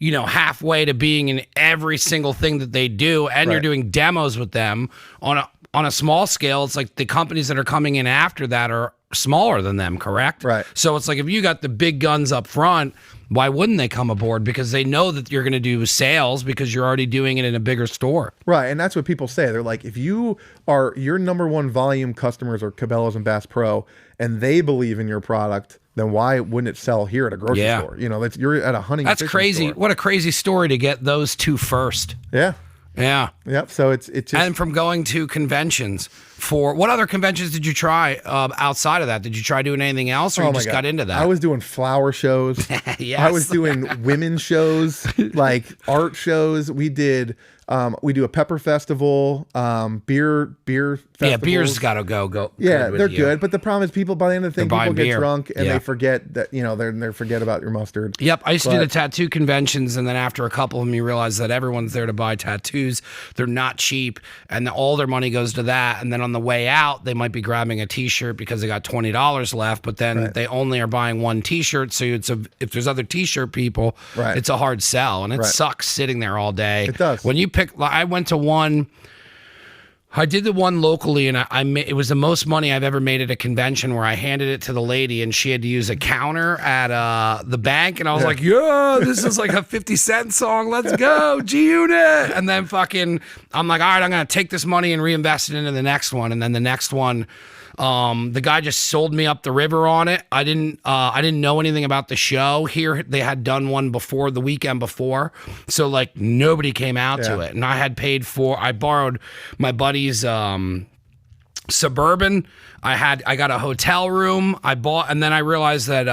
halfway to being in every single thing that they do, and you're doing demos with them on a small scale. It's like the companies that are coming in after that are smaller than them, correct? Right. So it's like if you got the big guns up front, why wouldn't they come aboard? Because they know that you're going to do sales because you're already doing it in a bigger store. Right, and that's what people say. They're like, if your number one volume customers are Cabela's and Bass Pro, and they believe in your product, then why wouldn't it sell here at a grocery store? You're at a hunting. That's crazy. Store. What a crazy story to get those 2 first. Yeah. Yeah. Yep. So it's just, and from going to conventions. For what other conventions did you try outside of that? Did you try doing anything else, or you just got into that? I was doing flower shows. Yes. I was doing women's shows, like art shows. We do a pepper festival, beer festivals. Yeah, beer's got to go. Yeah, they're good. But the problem is people, by the end of the thing, people get drunk and they forget that, they forget about your mustard. Yep. I used to do the tattoo conventions, and then after a couple of them, you realize that everyone's there to buy tattoos. They're not cheap, and all their money goes to that. And then on the way out, they might be grabbing a T-shirt because they got $20 left, but then they only are buying one T-shirt. So if there's other T-shirt people, it's a hard sell, and it sucks sitting there all day. It does. When you I went to one. I did the one locally, and it was the most money I've ever made at a convention, where I handed it to the lady, and she had to use a counter at the bank, and I was like, "Yeah, this is like a 50 Cent song. Let's go, G-Unit!" And then I'm like, "All right, I'm gonna take this money and reinvest it into the next one." And then the next one, the guy just sold me up the river on it. I didn't know anything about the show. Here they had done one before, the weekend before, so like nobody came out to it, and I borrowed my buddy's Suburban. I got a hotel room. I bought, and then I realized that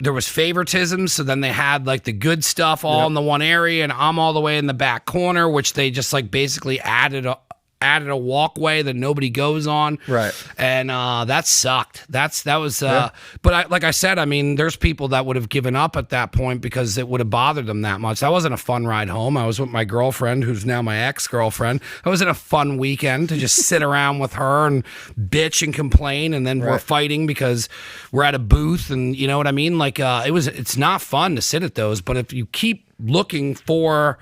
there was favoritism, so then they had like the good stuff all in the one area, and I'm all the way in the back corner, which they just like basically added a walkway that nobody goes on, right? And that sucked. But like I said, I mean, there's people that would have given up at that point because it would have bothered them that much. That wasn't a fun ride home. I was with my girlfriend, who's now my ex-girlfriend. It wasn't a fun weekend to just sit around with her and bitch and complain, and then we're fighting because we're at a booth, and you know what I mean. Like it's not fun to sit at those, but if you keep looking for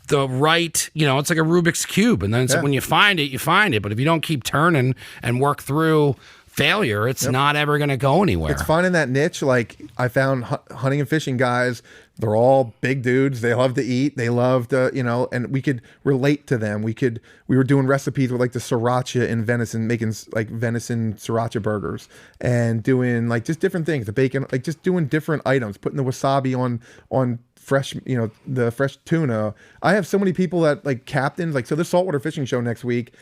the right, it's like a Rubik's Cube. And then when you find it, you find it. But if you don't keep turning and work through failure, it's not ever going to go anywhere. It's finding that niche. Like I found hunting and fishing guys, they're all big dudes. They love to eat. They love to, and we could relate to them. We were doing recipes with like the sriracha in venison, making like venison sriracha burgers and doing like just different things, the bacon, like just doing different items, putting the wasabi on fresh, the fresh tuna. I have so many people that like captains, like, so the saltwater fishing show next week,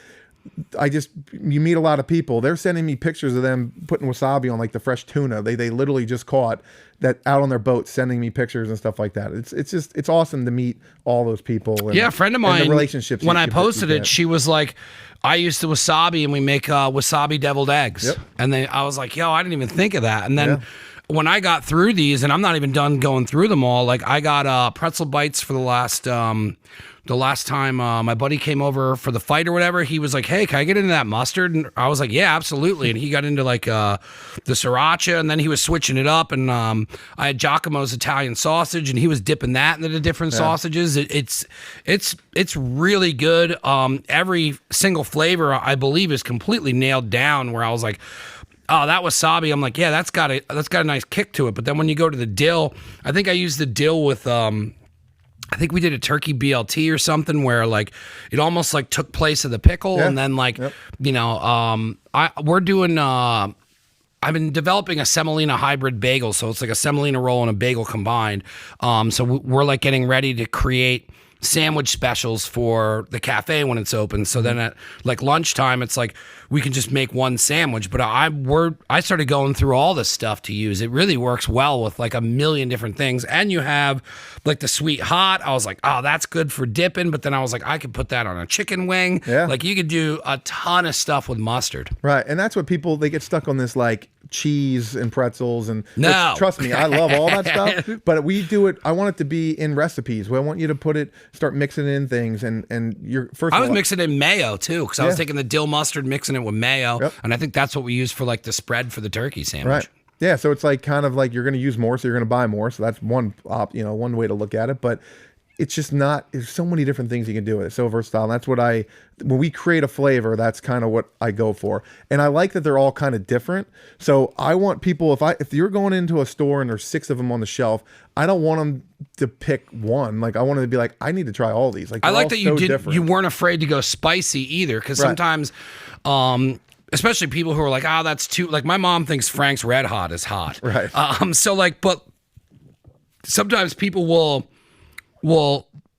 you meet a lot of people. They're sending me pictures of them putting wasabi on like the fresh tuna. They literally just caught that out on their boat, sending me pictures and stuff like that. It's awesome to meet all those people. And, a friend of mine, the relationships. When I posted it, she was like, I used the wasabi and we make wasabi deviled eggs. Yep. And then I was like, yo, I didn't even think of that. And then when I got through these, and I'm not even done going through them all, like I got pretzel bites for the last time my buddy came over for the fight or whatever. He was like, hey, can I get into that mustard? And I was like, yeah, absolutely. And he got into like the sriracha, and then he was switching it up. And I had Giacomo's Italian sausage, and he was dipping that into the different sausages. It's really good. Every single flavor, I believe, is completely nailed down, where I was like, oh, that wasabi. I'm like, yeah, that's got a nice kick to it. But then when you go to the dill, I think I used the dill with I think we did a turkey BLT or something where like it almost like took place of the pickle, and then like we're doing I've been developing a semolina hybrid bagel, so it's like a semolina roll and a bagel combined. So we're like getting ready to create sandwich specials for the cafe when it's open. So then at like lunchtime, it's like we can just make one sandwich. But I started going through all this stuff to use. It really works well with like a million different things. And you have like the sweet hot. I was like, oh, that's good for dipping. But then I was like, I could put that on a chicken wing. Yeah. Like you could do a ton of stuff with mustard. Right. And that's what they get stuck on, this like cheese and pretzels and no. Trust me, I love all that stuff, but we do it. I want it to be in recipes. I want you to start mixing in things, and I was mixing in mayo too, because I was taking the dill mustard, mixing it with mayo, and I think that's what we use for like the spread for the turkey sandwich. Right. Yeah. So it's like kind of like you're going to use more, so you're going to buy more. So that's one way to look at it, but it's just not, there's so many different things you can do with it. It's so versatile. And that's what when we create a flavor, that's kind of what I go for. And I like that they're all kind of different. So I want people, if you're going into a store and there's 6 of them on the shelf, I don't want them to pick one. Like I want them to be like, I need to try all these. Like I like that you weren't afraid to go spicy either. Cause sometimes, especially people who are like, oh, that's too, like my mom thinks Frank's Red Hot is hot. Right. So like, but sometimes people will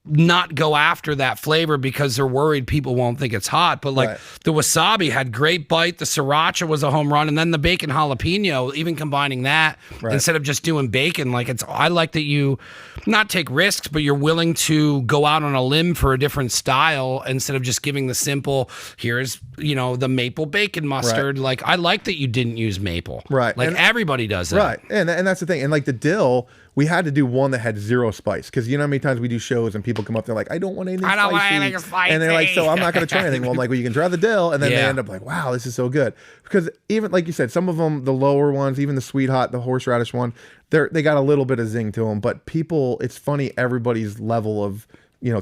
not go after that flavor because they're worried people won't think it's hot. But like the wasabi had great bite. The sriracha was a home run. And then the bacon jalapeno, even combining that instead of just doing bacon, like I like that you not take risks, but you're willing to go out on a limb for a different style instead of just giving the simple, here's, the maple bacon mustard. Right. Like I like that you didn't use maple. Right. Like everybody does that. Right. And that's the thing. And like the dill, we had to do one that had 0 spice, because you know how many times we do shows and people come up, they're like, I don't want anything spicy. I don't want anything spicy. And they're like, so I'm not going to try anything. Well, I'm like, well, you can try the dill. And then they end up like, wow, this is so good. Because even like you said, some of them, the lower ones, even the sweet hot, the horseradish one, they got a little bit of zing to them. But people, it's funny, everybody's level of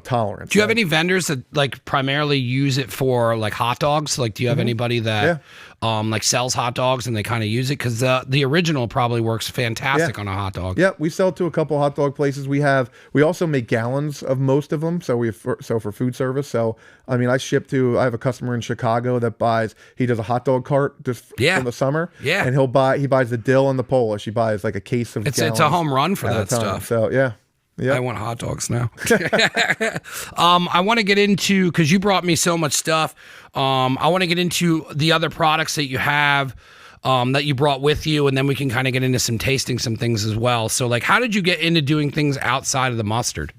tolerance. Do you have any vendors that like primarily use it for like hot dogs? Like, do you have anybody that like sells hot dogs and they kind of use it? Because the original probably works fantastic on a hot dog. Yeah, we sell to a couple hot dog places. We also make gallons of most of them. So for food service. So I mean, I have a customer in Chicago that he does a hot dog cart just in the summer. Yeah, and he buys the dill and the Polish. He buys like a case of. It's a home run for that stuff. So yeah. Yep. I want hot dogs now. I want to get into, because you brought me so much stuff, I want to get into the other products that you have that you brought with you, and then we can kind of get into some tasting some things as well. So, like, how did you get into doing things outside of the mustard?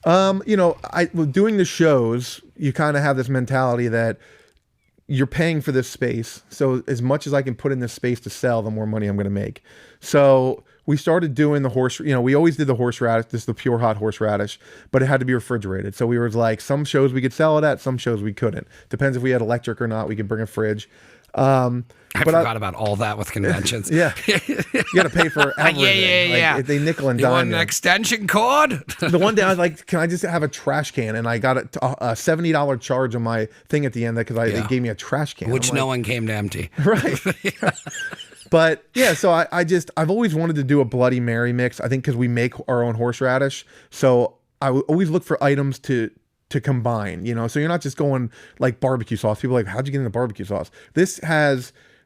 Doing the shows, you kind of have this mentality that you're paying for this space. So as much as I can put in this space to sell, the more money I'm going to make. So we started doing the we always did the horseradish, just the pure hot horseradish, but it had to be refrigerated. So we were like, some shows we could sell it at, some shows we couldn't. Depends if we had electric or not, we could bring a fridge. I forgot about all that with conventions. Yeah. You got to pay for everything. Yeah. They nickel and You dime want you. an extension cord? The one day I was like, can I just have a trash can? And I got a $70 charge on my thing at the end because they gave me a trash can. Which no one came to empty. Right. But yeah, so I've always wanted to do a Bloody Mary mix. I think because we make our own horseradish. So I always look for items to combine, so you're not just going like barbecue sauce. People are like, how'd you get into barbecue sauce?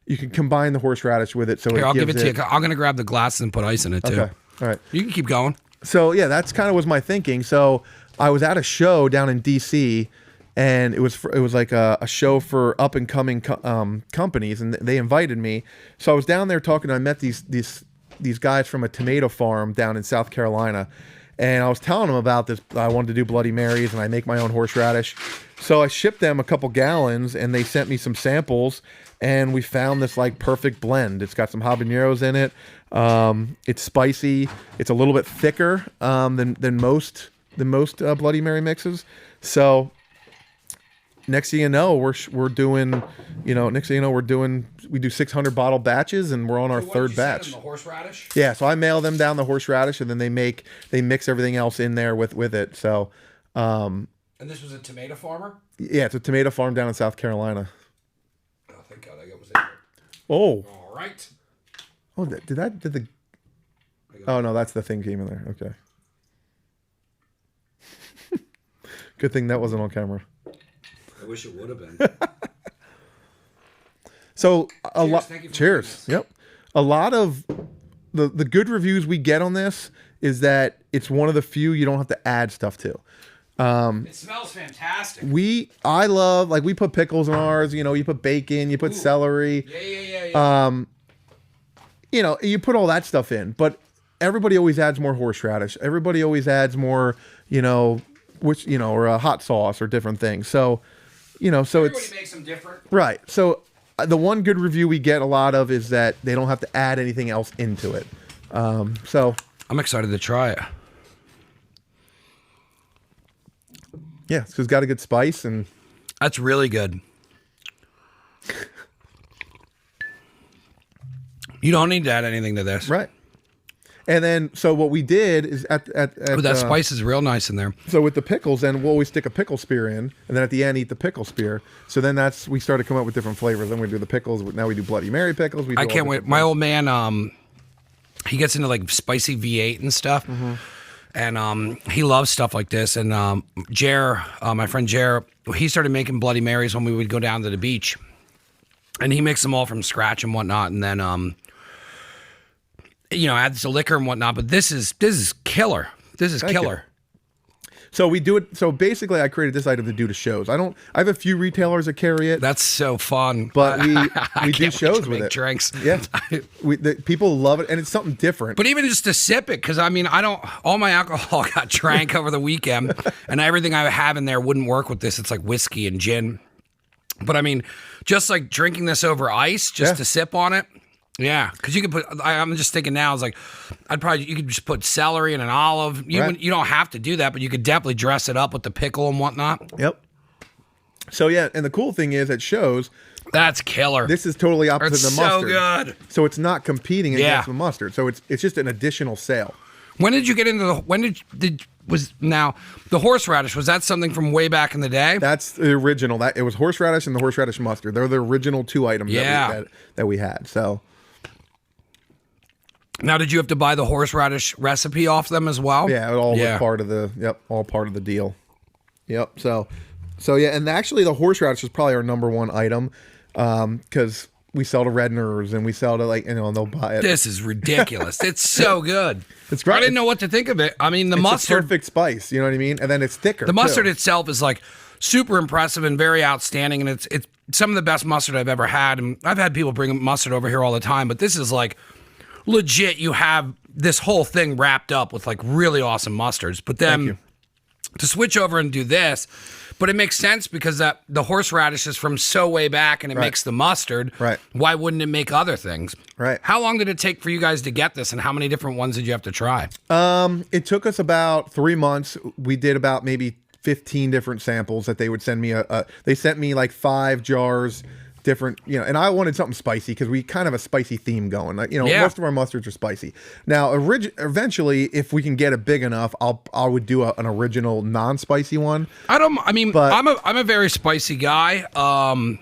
You can combine the horseradish with it. So Here, I'll give it to you. I'm going to grab the glasses and put ice in it too. Okay. All right. You can keep going. So yeah, that's kind of was my thinking. So I was at a show down in DC, and it was like a show for up and coming companies, and they invited me. So I was down there talking. I met these guys from a tomato farm down in South Carolina. And I was telling them about this. I wanted to do Bloody Marys, and I make my own horseradish. So I shipped them a couple gallons, and they sent me some samples, and we found this like perfect blend. It's got some habaneros in it. It's spicy. It's a little bit thicker than most Bloody Mary mixes. So next thing you know, we're doing. We do 600 bottle batches, and we're on our third batch. The horseradish? Yeah, so I mail them down the horseradish, and then they mix everything else in there with it. So, and this was a tomato farmer? Yeah, it's a tomato farm down in South Carolina. Oh, thank God, I was able. Oh. All right. Oh, Oh no, that's the thing came in there. Okay. Good thing that wasn't on camera. I wish it would have been. So a lot. Cheers. Yep. A lot of the good reviews we get on this is that it's one of the few you don't have to add stuff to. It smells fantastic. I love, like, we put pickles in ours. You put bacon, you put celery. Yeah. You put all that stuff in, but everybody always adds more horseradish. Everybody always adds more, or a hot sauce or different things. So. Everybody makes them different. Right. So the one good review we get a lot of is that they don't have to add anything else into it. So I'm excited to try it. Yeah, it's got a good spice, and that's really good. You don't need to add anything to this. Right. And then, so what we did is that spice is real nice in there. So with the pickles, then we'll always stick a pickle spear in, and then at the end eat the pickle spear. So then we started coming up with different flavors. Then we do the pickles. Now we do Bloody Mary pickles. I can't wait. My old man, he gets into like spicy V8 and stuff, and he loves stuff like this. And my friend Jer, he started making Bloody Marys when we would go down to the beach, and he mixed them all from scratch and whatnot, and then adds the liquor and whatnot, but this is killer. This is killer. So we do it. So basically, I created this item to do to shows. I have a few retailers that carry it. That's so fun. But we do shows with it. Drinks. Yeah, people love it, and it's something different. But even just to sip it, because all my alcohol got drank over the weekend, and everything I have in there wouldn't work with this. It's like whiskey and gin. But just like drinking this over ice, just to sip on it. Yeah, because you could put. I'm just thinking now. It's like you could just put celery and an olive. You don't have to do that, but you could definitely dress it up with the pickle and whatnot. Yep. So yeah, and the cool thing is at shows, that's killer. This is totally opposite of the mustard. So good. So it's not competing against the mustard. So it's just an additional sale. When did you get into the horseradish? Was that something from way back in the day? That's the original. It was horseradish and the horseradish mustard. They're the original two items that we had. So. Now, did you have to buy the horseradish recipe off them as well? Yeah, it all was part of the deal. Yep. So yeah, and actually the horseradish is probably our number one item because we sell to Redners and we sell to they'll buy it. This is ridiculous. It's so good. It's great. I didn't know what to think of it. The mustard, a perfect spice. You know what I mean? And then it's thicker. The mustard itself is like super impressive and very outstanding, and it's some of the best mustard I've ever had. And I've had people bring mustard over here all the time, but this is like legit. You have this whole thing wrapped up with like really awesome mustards. But then to switch over and do this, but it makes sense because the horseradish is from so way back and it makes the mustard. Right. Why wouldn't it make other things? Right. How long did it take for you guys to get this, and how many different ones did you have to try? It took us about 3 months. We did about maybe 15 different samples that they would send me. They sent me like 5 jars, different, and I wanted something spicy because we kind of have a spicy theme going. Like, most of our mustards are spicy. Now, eventually, if we can get it big enough, I would do an original non-spicy one. I'm a very spicy guy. I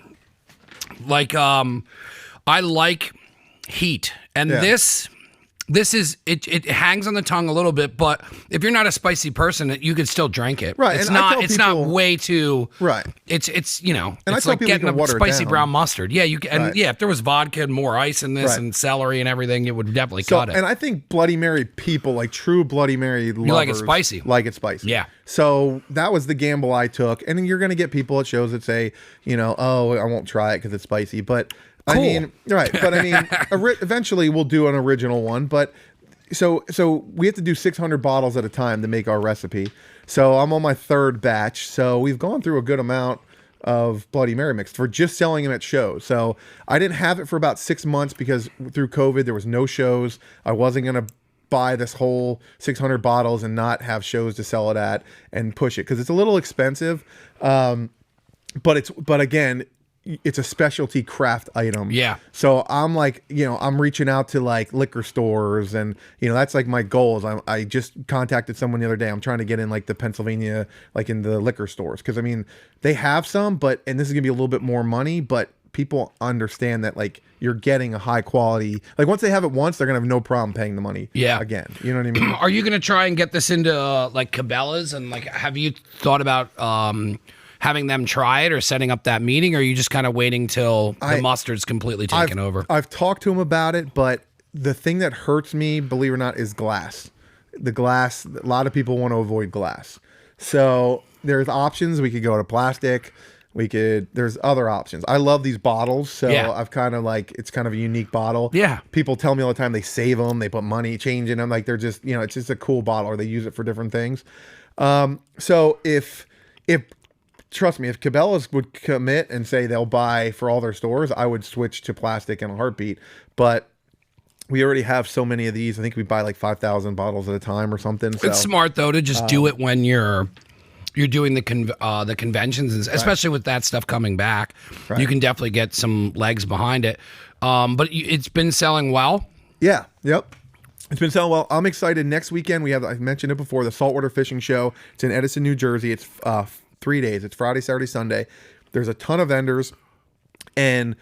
like heat, and this is it hangs on the tongue a little bit, but if you're not a spicy person, you could still drink it. Right. It's not way too right. It's and it's like getting a spicy brown mustard. Yeah, if there was vodka and more ice in this and celery and everything, it would definitely cut it. And I think Bloody Mary people, like true Bloody Mary lovers, like it spicy. Like it spicy. Yeah. So that was the gamble I took. And then you're gonna get people at shows that say, oh, I won't try it because it's spicy. But cool. I mean, eventually we'll do an original one, but so we have to do 600 bottles at a time to make our recipe. So I'm on my 3rd batch. So we've gone through a good amount of Bloody Mary mix for just selling them at shows. So I didn't have it for about 6 months because through COVID, there was no shows. I wasn't going to buy this whole 600 bottles and not have shows to sell it at and push it because it's a little expensive. But again, it's a specialty craft item. Yeah. So I'm like, I'm reaching out to like liquor stores and, that's like my goals. I just contacted someone the other day. I'm trying to get in like the Pennsylvania, like in the liquor stores. Cause I mean, they have some, and this is gonna be a little bit more money, but people understand that like you're getting a high quality, like once they have it once, they're gonna have no problem paying the money again. You know what I mean? Are you gonna try and get this into like Cabela's, and like, have you thought about, having them try it or setting up that meeting, or are you just kind of waiting till the mustard's completely taken over? I've talked to him about it, but the thing that hurts me, believe it or not, is glass. The glass, a lot of people want to avoid glass. So there's options. We could go to plastic. There's other options. I love these bottles. So I've kind of like, it's kind of a unique bottle. Yeah. People tell me all the time they save them. They put change in them. Like they're just, it's just a cool bottle, or they use it for different things. So if trust me, if Cabela's would commit and say they'll buy for all their stores, I would switch to plastic in a heartbeat. But we already have so many of these. I think we buy like 5,000 bottles at a time or something. So. It's smart though to just do it when you're doing the conventions, especially with that stuff coming back. Right. You can definitely get some legs behind it. But it's been selling well. Yeah. Yep. It's been selling well. I'm excited. Next weekend we have, I mentioned it before, the Saltwater Fishing Show. It's in Edison, New Jersey. It's 3 days. It's Friday, Saturday, Sunday. There's a ton of vendors, and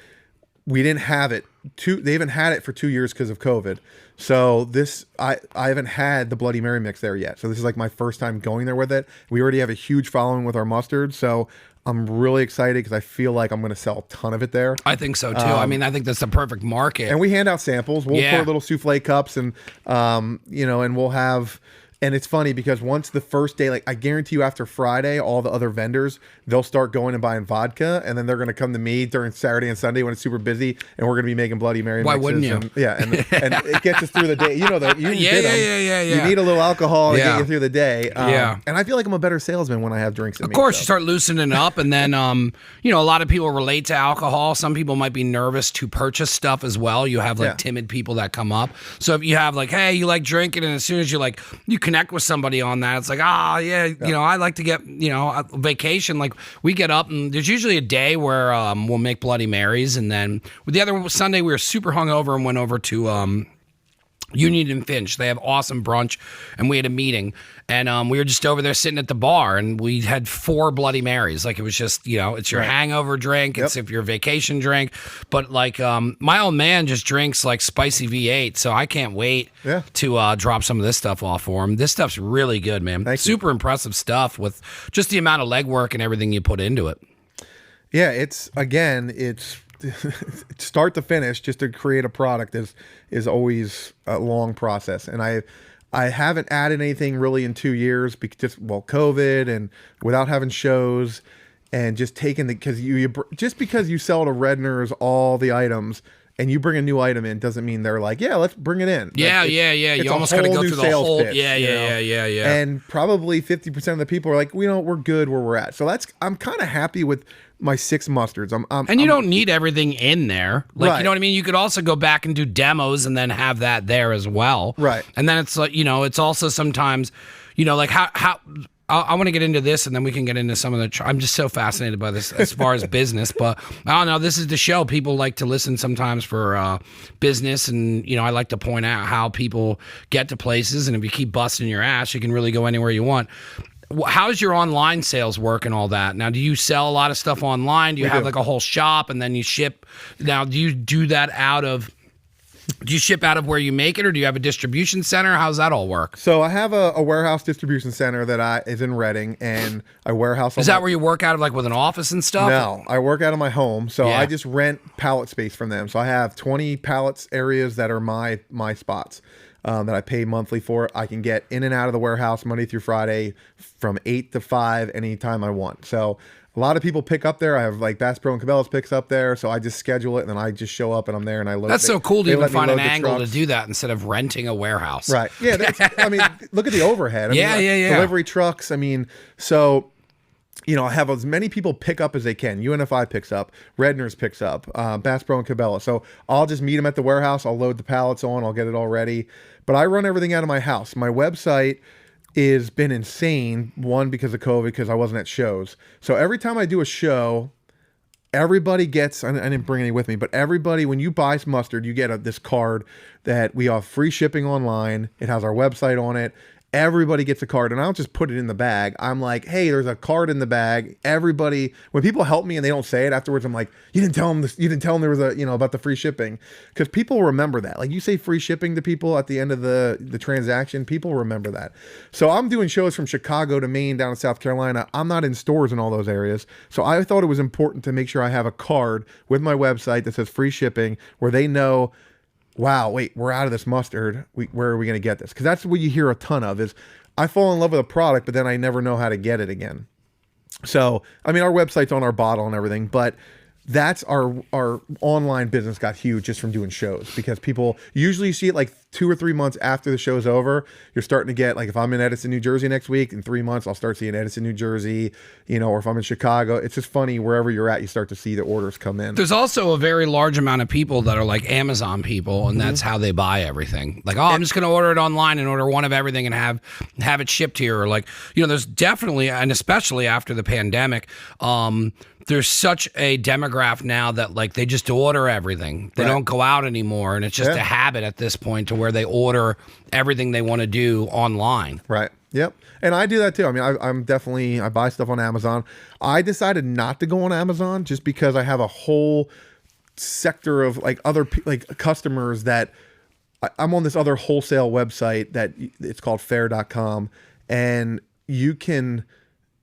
we didn't have it. They haven't had it for 2 years because of COVID. So I haven't had the Bloody Mary mix there yet. So this is like my first time going there with it. We already have a huge following with our mustard. So I'm really excited because I feel like I'm going to sell a ton of it there. I think so too. I mean, I think that's the perfect market. And we hand out samples. We'll pour little souffle cups and, and we'll have. And it's funny because once the first day, like I guarantee you after Friday, all the other vendors, they'll start going and buying vodka, and then they're going to come to me during Saturday and Sunday when it's super busy, and we're going to be making Bloody Mary mixes. Why wouldn't you? And it gets us through the day. You know that. You yeah. You need a little alcohol to get you through the day. And I feel like I'm a better salesman when I have drinks in me. Of course, you start loosening up, and then, a lot of people relate to alcohol. Some people might be nervous to purchase stuff as well. You have like timid people that come up. So if you have like, hey, you like drinking, and as soon as you connect with somebody on that, it's like, I like to get, a vacation. Like we get up and there's usually a day where we'll make Bloody Marys, and then with the other Sunday we were super hungover and went over to Union and Finch. They have awesome brunch, and we had a meeting, and we were just over there sitting at the bar, and we had 4 Bloody Marys. Like it was just, it's your hangover drink. It's if your vacation drink. But like my old man just drinks like spicy V8, so I can't wait to drop some of this stuff off for him. This stuff's really good, man. Super impressive stuff with just the amount of legwork and everything you put into it. Yeah, it's start to finish, just to create a product is always a long process. And I haven't added anything really in 2 years because COVID and without having shows. and just taking because just because you sell to Redner's all the items and you bring a new item in doesn't mean they're like, yeah, let's bring it in. Yeah, yeah. You almost got to go through the whole pitch, yeah. And probably 50% of the people are like, we're good where we're at. So I'm kind of happy with my 6 mustards. And you don't need everything in there. Like, right. You know what I mean? You could also go back and do demos and then have that there as well. Right. And then it's like, it's also sometimes, like how I want to get into this and then we can get into some of the, I'm just so fascinated by this as far as business, but I don't know. This is the show. People like to listen sometimes for business. And, I like to point out how people get to places. And if you keep busting your ass, you can really go anywhere you want. How's your online sales work and all that? Now, do you sell a lot of stuff online? Do you have like a whole shop and then you ship? Now, do you do that do you ship out of where you make it, or do you have a distribution center? How's that all work? So I have a warehouse distribution center that is in Reading, and I warehouse. Is that where you work out of, like with an office and stuff? No, I work out of my home, so I just rent pallet space from them. So I have 20 pallets areas that are my spots. That I pay monthly for. I can get in and out of the warehouse Monday through Friday from 8 to 5 anytime I want. So a lot of people pick up there. I have like Bass Pro and Cabela's picks up there. So I just schedule it and then I just show up and I'm there and I load. That's so cool to even find an angle to do that instead of renting a warehouse. Right. Yeah. I mean, look at the overhead. Yeah. Delivery trucks. I mean, so... I have as many people pick up as they can. UNFI picks up, Redner's picks up, Bass Pro and Cabela. So I'll just meet them at the warehouse. I'll load the pallets on. I'll get it all ready. But I run everything out of my house. My website has been insane. One, because of COVID, because I wasn't at shows. So every time I do a show, everybody gets, I didn't bring any with me, but everybody, when you buy some mustard, you get this card that we have free shipping online. It has our website on it. Everybody gets a card, and I don't just put it in the bag. I'm like, hey, there's a card in the bag. Everybody, when people help me and they don't say it afterwards, I'm like, you didn't tell them this. You didn't tell them there was about the free shipping, because people remember that. Like, you say free shipping to people at the end of the transaction, people remember that. So I'm doing shows from Chicago to Maine down in South Carolina. I'm not in stores in all those areas, so I thought it was important to make sure I have a card with my website that says free shipping, where they know, wow, wait, we're out of this mustard. Where are we going to get this? Because that's what you hear a ton of is, I fall in love with a product, but then I never know how to get it again. So, I mean, our website's on our bottle and everything, but that's our online business got huge just from doing shows, because people usually see it like 2 or 3 months after the show's over. You're starting to get, like, if I'm in Edison, New Jersey next week, in 3 months, I'll start seeing Edison, New Jersey, or if I'm in Chicago. It's just funny, wherever you're at, you start to see the orders come in. There's also a very large amount of people that are like Amazon people, and that's how they buy everything. Like, I'm just going to order it online and order one of everything and have it shipped here. Or like, there's definitely, and especially after the pandemic, there's such a demographic now that, like, they just order everything. They don't go out anymore, and it's just a habit at this point to where they order everything they want to do online. Right. Yep. And I do that too. I mean, I buy stuff on Amazon. I decided not to go on Amazon just because I have a whole sector of like other customers that I'm on this other wholesale website that it's called fair.com, and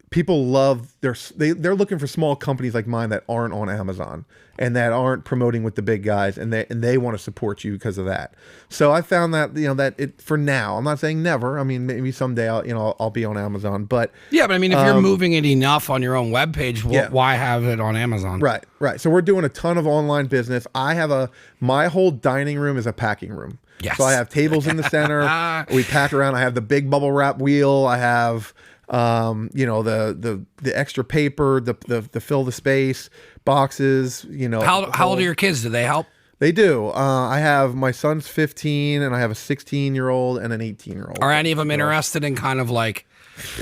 people love they're looking for small companies like mine that aren't on Amazon and that aren't promoting with the big guys, and they want to support you because of that. So I found that that it, for now, I'm not saying never. I mean, maybe someday I'll be on Amazon, but yeah, but I mean, if you're moving it enough on your own webpage, why have it on Amazon? Right. So we're doing a ton of online business. I have my whole dining room is a packing room. Yes. So I have tables in the center. We pack around. I have the big bubble wrap wheel. I have the extra paper, the fill the space boxes, How old are your kids? Do they help? They do. I have, my son's 15 and I have a 16-year-old and an 18-year-old. Are any of them interested in kind of like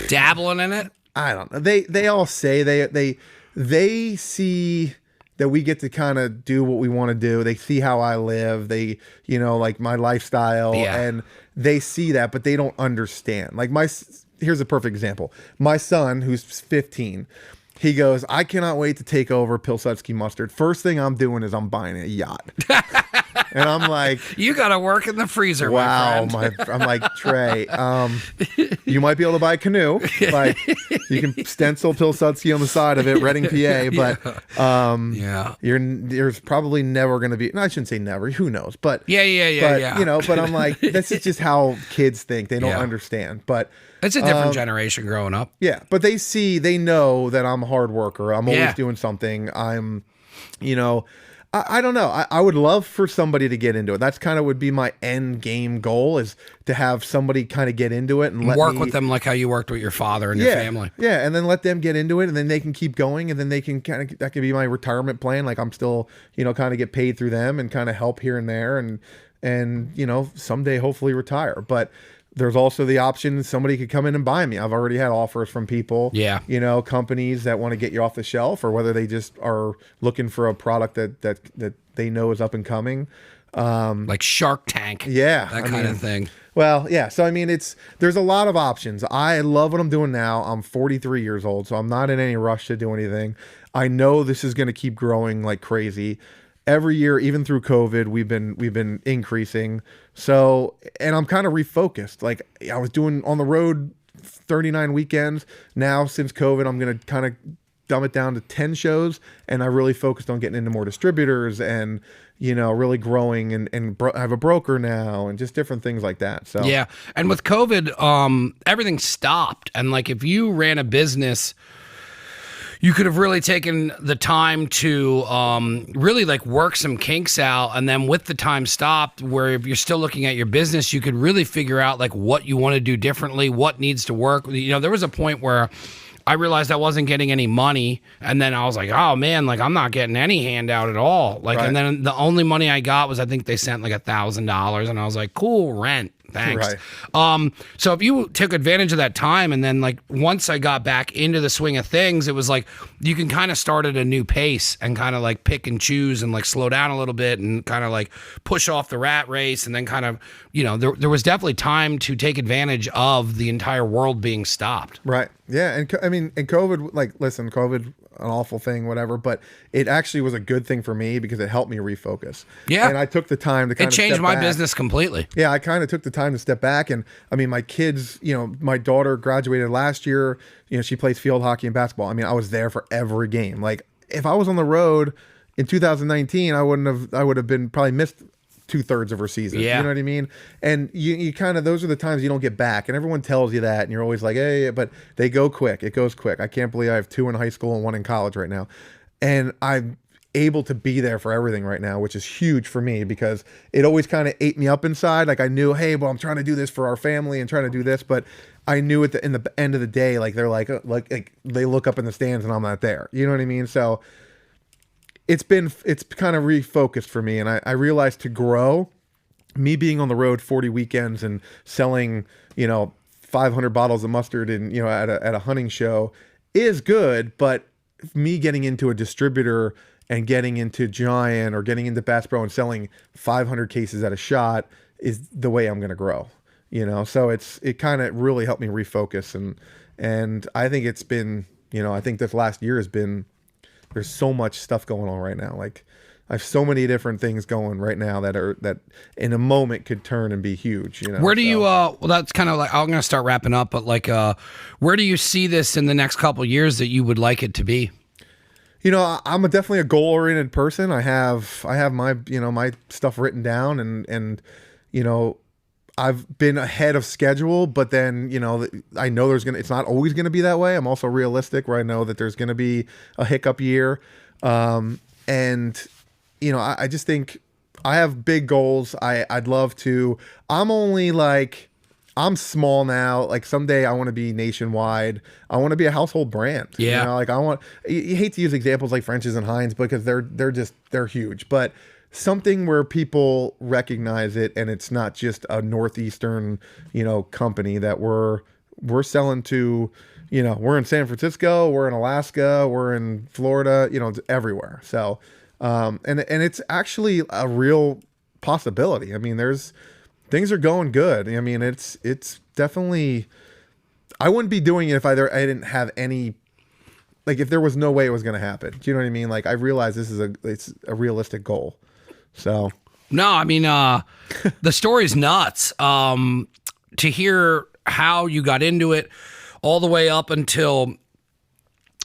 dabbling in it? I don't know. They all say they see that we get to kind of do what we want to do. They see how I live. They, like my lifestyle, and they see that, but they don't understand. Like here's a perfect example. My son, who's 15, he goes, I cannot wait to take over Pilsudski mustard. First thing I'm doing is I'm buying a yacht. And I'm like, You got to work in the freezer, wow, my friend. I'm like, Trey, you might be able to buy a canoe. Like, you can stencil Pilsudski on the side of it, Reading, PA. But Yeah. there's probably never going to be. No, I shouldn't say never. Who knows? But Yeah. but, you know, but I'm like, this is just how kids think. They don't Yeah. understand. But It's a different generation growing up. yeah, but they know that I'm a hard worker. I'm always Yeah. doing something. I'm, you know, I don't know. I would love for somebody to get into it. That's kind of would be my end game goal, is to have somebody kind of get into it and let Work me, with them like how you worked with your father and your family. Yeah, and then let them get into it, and then they can keep going, and then they can kind of, that could be my retirement plan. Like, I'm still, you know, kind of get paid through them and kind of help here and there, and you know, someday hopefully retire. But there's also the option somebody could come in and buy me. I've already had offers from people, Yeah. you know, companies that want to get you off the shelf, or whether they just are looking for a product that they know is up and coming. Like Shark Tank. Yeah, That kind of thing. Well, yeah. So I mean, there's a lot of options. I love what I'm doing now. I'm 43 years old, so I'm not in any rush to do anything. I know this is going to keep growing like crazy. Every year, even through COVID, we've been increasing. So, and I'm kind of refocused. Like, I was doing on the road 39 weekends. Now, since COVID, I'm going to kind of dumb it down to 10 shows, and I really focused on getting into more distributors and, you know, really growing and I have a broker now and just different things like that. So Yeah. And with COVID, everything stopped. And like, if you ran a business, you could have really taken the time to really like work some kinks out. And then with the time stopped, where if you're still looking at your business, you could really figure out like what you want to do differently, what needs to work. You know, there was a point where I realized I wasn't getting any money, and then I was like, oh man, like I'm not getting any handout at all. Like, Right. and then the only money I got was, I think they sent like $1,000, and I was like, cool, rent. Thanks. Right. So if you took advantage of that time, and then like once I got back into the swing of things, it was like you can kind of start at a new pace and kind of like pick and choose and like slow down a little bit and kind of like push off the rat race, and then kind of, you know, there was definitely time to take advantage of the entire world being stopped. Right. Yeah. And I mean, and COVID, like, listen, COVID, an awful thing, whatever, but it actually was a good thing for me because it helped me refocus. Yeah. And I took the time to kind It of changed step my back. business completely. Yeah, I kind of took the time to step back. And I mean, my kids, you know, my daughter graduated last year. You know, she plays field hockey and basketball. I mean, I was there for every game. Like, if I was on the road in 2019, I would have been probably missed 2/3 of her season. Yeah. You know what I mean? And you kind of, those are the times you don't get back. And everyone tells you that. And you're always like, hey, but they go quick. It goes quick. I can't believe I have 2 in high school and 1 in college right now. And I'm able to be there for everything right now, which is huge for me because it always kind of ate me up inside. Like, I knew, hey, well, I'm trying to do this for our family and trying to do this, but I knew in the end of the day, like, they're like they look up in the stands and I'm not there. You know what I mean? So it's kind of refocused for me. And I realized to grow, me being on the road 40 weekends and selling, you know, 500 bottles of mustard and, you know, at a hunting show is good, but me getting into a distributor and getting into Giant or getting into Bass Pro and selling 500 cases at a shot is the way I'm going to grow, you know? So it kind of really helped me refocus. And I think it's been, you know, I think this last year has been, there's so much stuff going on right now. Like, I have so many different things going right now that in a moment could turn and be huge, you know? Where do you, well, that's kind of like, I'm going to start wrapping up, but like, where do you see this in the next couple of years that you would like it to be? You know, I'm definitely a goal-oriented person. I have my, you know, my stuff written down and, you know, I've been ahead of schedule, but then, you know, I know it's not always going to be that way. I'm also realistic where I know that there's going to be a hiccup year. And, you know, I just think I have big goals. I'd love to, I'm small now. Like, someday I want to be nationwide. I want to be a household brand. Yeah. You know, like you hate to use examples like French's and Heinz because they're huge, but something where people recognize it and it's not just a Northeastern, you know, company that we're selling to, you know, we're in San Francisco, we're in Alaska, we're in Florida, you know, it's everywhere. So, and it's actually a real possibility. I mean, things are going good. I mean, it's definitely, I wouldn't be doing it if I didn't have any, like, if there was no way it was going to happen. Do you know what I mean? Like, I realize it's a realistic goal. So No, I mean, the story's nuts. To hear how you got into it all the way up until,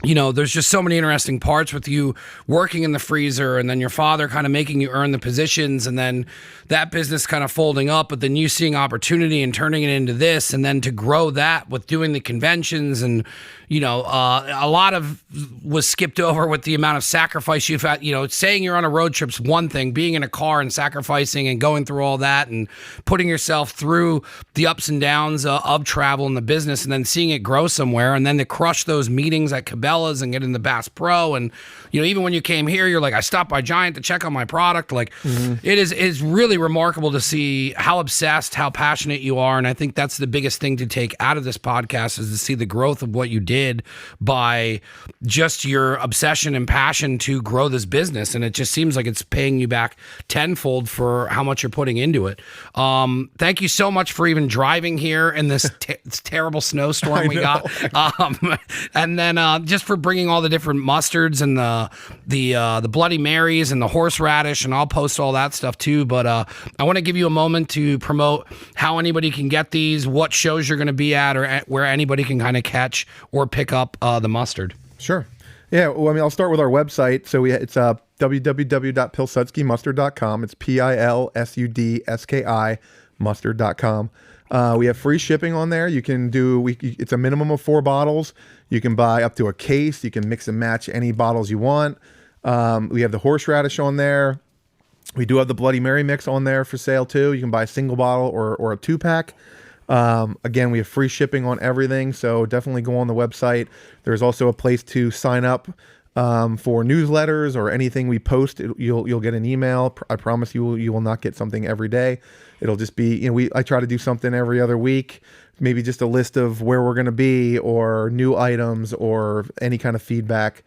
there's just so many interesting parts with you working in the freezer and then your father kind of making you earn the positions and then that business kind of folding up, but then you seeing opportunity and turning it into this and then to grow that with doing the conventions and, a lot of was skipped over with the amount of sacrifice you've had. Saying you're on a road trip's one thing, being in a car and sacrificing and going through all that and putting yourself through the ups and downs of travel and the business and then seeing it grow somewhere and then to crush those meetings at Cabela's and get in the Bass Pro. And, even when you came here, you're like, I stopped by Giant to check on my product. Like it's really remarkable to see how obsessed, how passionate you are. And I think that's the biggest thing to take out of this podcast is to see the growth of what you did by just your obsession and passion to grow this business. And it just seems like it's paying you back tenfold for how much you're putting into it. Thank you so much for even driving here in this terrible snowstorm we got. And then just for bringing all the different mustards and the Bloody Marys and the horseradish, and I'll post all that stuff too. But I want to give you a moment to promote how anybody can get these, what shows you're going to be at, or where anybody can kind of catch or pick up the mustard. Sure. Yeah. Well, I'll start with our website. So it's www.pilsudskimustard.com. It's Pilsudski mustard.com. We have free shipping on there. You can it's a minimum of 4 bottles. You can buy up to a case. You can mix and match any bottles you want. We have the horseradish on there. We do have the Bloody Mary mix on there for sale too. You can buy a single bottle or a 2-pack. Again, we have free shipping on everything. So definitely go on the website. There's also a place to sign up for newsletters or anything we post. You'll get an email. I promise you will not get something every day. It'll just be, I try to do something every other week, maybe just a list of where we're going to be or new items or any kind of feedback.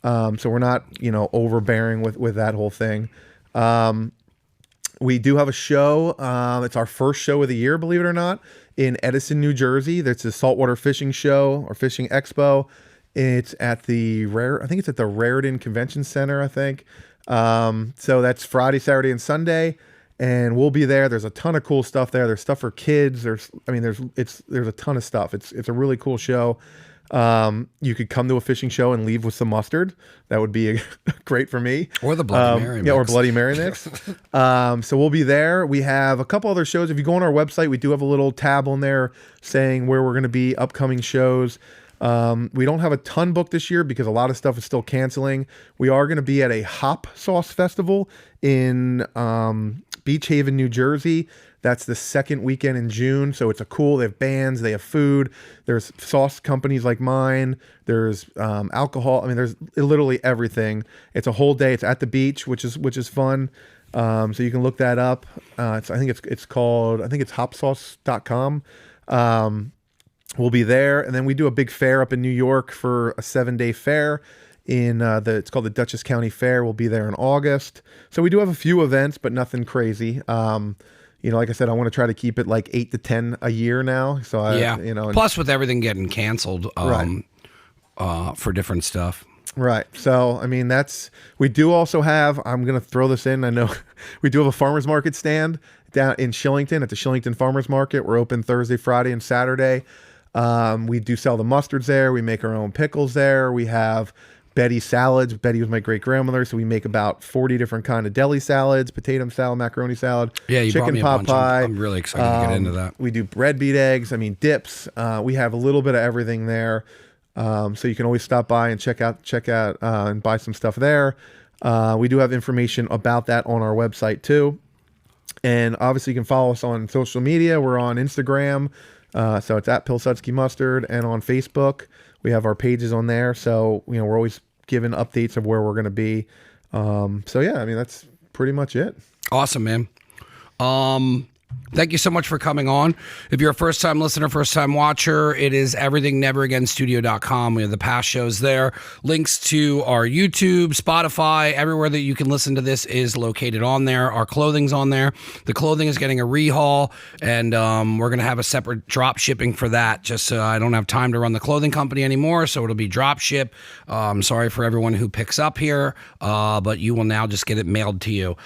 So we're not, overbearing with that whole thing. We do have a show. It's our first show of the year, believe it or not, in Edison, New Jersey. There's a saltwater fishing show or fishing expo. It's at the Raritan Convention Center, I think. So that's Friday, Saturday, and Sunday. And we'll be there. There's a ton of cool stuff there. There's stuff for kids. There's a ton of stuff. It's a really cool show. You could come to a fishing show and leave with some mustard. That would be great for me. Or the Bloody Mary mix. Yeah, or Bloody Mary mix. So we'll be there. We have a couple other shows. If you go on our website, we do have a little tab on there saying where we're going to be, upcoming shows. We don't have a ton booked this year because a lot of stuff is still canceling. We are going to be at a hop sauce festival in Beach Haven, New Jersey. That's the second weekend in June. So they have bands, they have food. There's sauce companies like mine. There's alcohol. There's literally everything. It's a whole day. It's at the beach, which is fun. So you can look that up. I think it's hopsauce.com. We'll be there. And then we do a big fair up in New York for a 7-day fair. It's called the Dutchess County Fair. We'll be there in August. So we do have a few events, but nothing crazy. Like I said, I want to try to keep it like 8 to 10 a year now. So plus with everything getting canceled, right. For different stuff. Right. So, we do also have, I'm going to throw this in. I know we do have a farmer's market stand down in Shillington at the Shillington Farmer's Market. We're open Thursday, Friday, and Saturday. We do sell the mustards there. We make our own pickles there. We have Betty salads. Betty was my great grandmother, so we make about 40 different kind of deli salads: potato salad, macaroni salad, chicken pot pie. I'm really excited to get into that. We do bread beet eggs. Dips. We have a little bit of everything there, so you can always stop by and check out and buy some stuff there. We do have information about that on our website too, and obviously you can follow us on social media. We're on Instagram, so it's at Pilsudski Mustard, and on Facebook. We have our pages on there, so we're always giving updates of where we're going to be. That's pretty much it. Awesome, man. Thank you so much for coming on. If you're a first-time listener, first-time watcher, it is everythingneveragainstudio.com. We have the past shows there. Links to our YouTube, Spotify, everywhere that you can listen to this is located on there. Our clothing's on there. The clothing is getting a rehaul, and we're going to have a separate drop shipping for that, just so I don't have time to run the clothing company anymore, so it'll be drop ship. Sorry for everyone who picks up here, but you will now just get it mailed to you.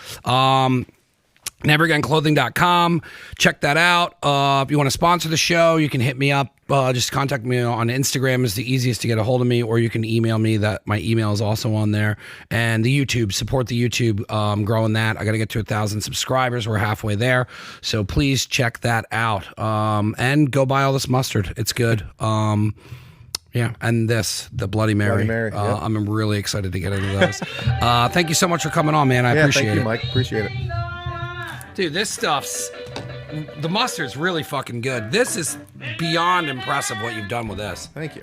NeverAgainClothing.com. Check that out. If you want to sponsor the show, you can hit me up. Just contact me on Instagram is the easiest to get a hold of me, or you can email me. That my email is also on there. And the YouTube, support the YouTube. Growing that. I got to get to 1,000 subscribers. We're halfway there. So please check that out. And go buy all this mustard. It's good. Yeah, and the Bloody Mary. Bloody Mary, yep. I'm really excited to get into those. Thank you so much for coming on, man. I appreciate it. Thank you, Mike. Appreciate it. Dude, this stuff's... The mustard's really fucking good. This is beyond impressive what you've done with this. Thank you.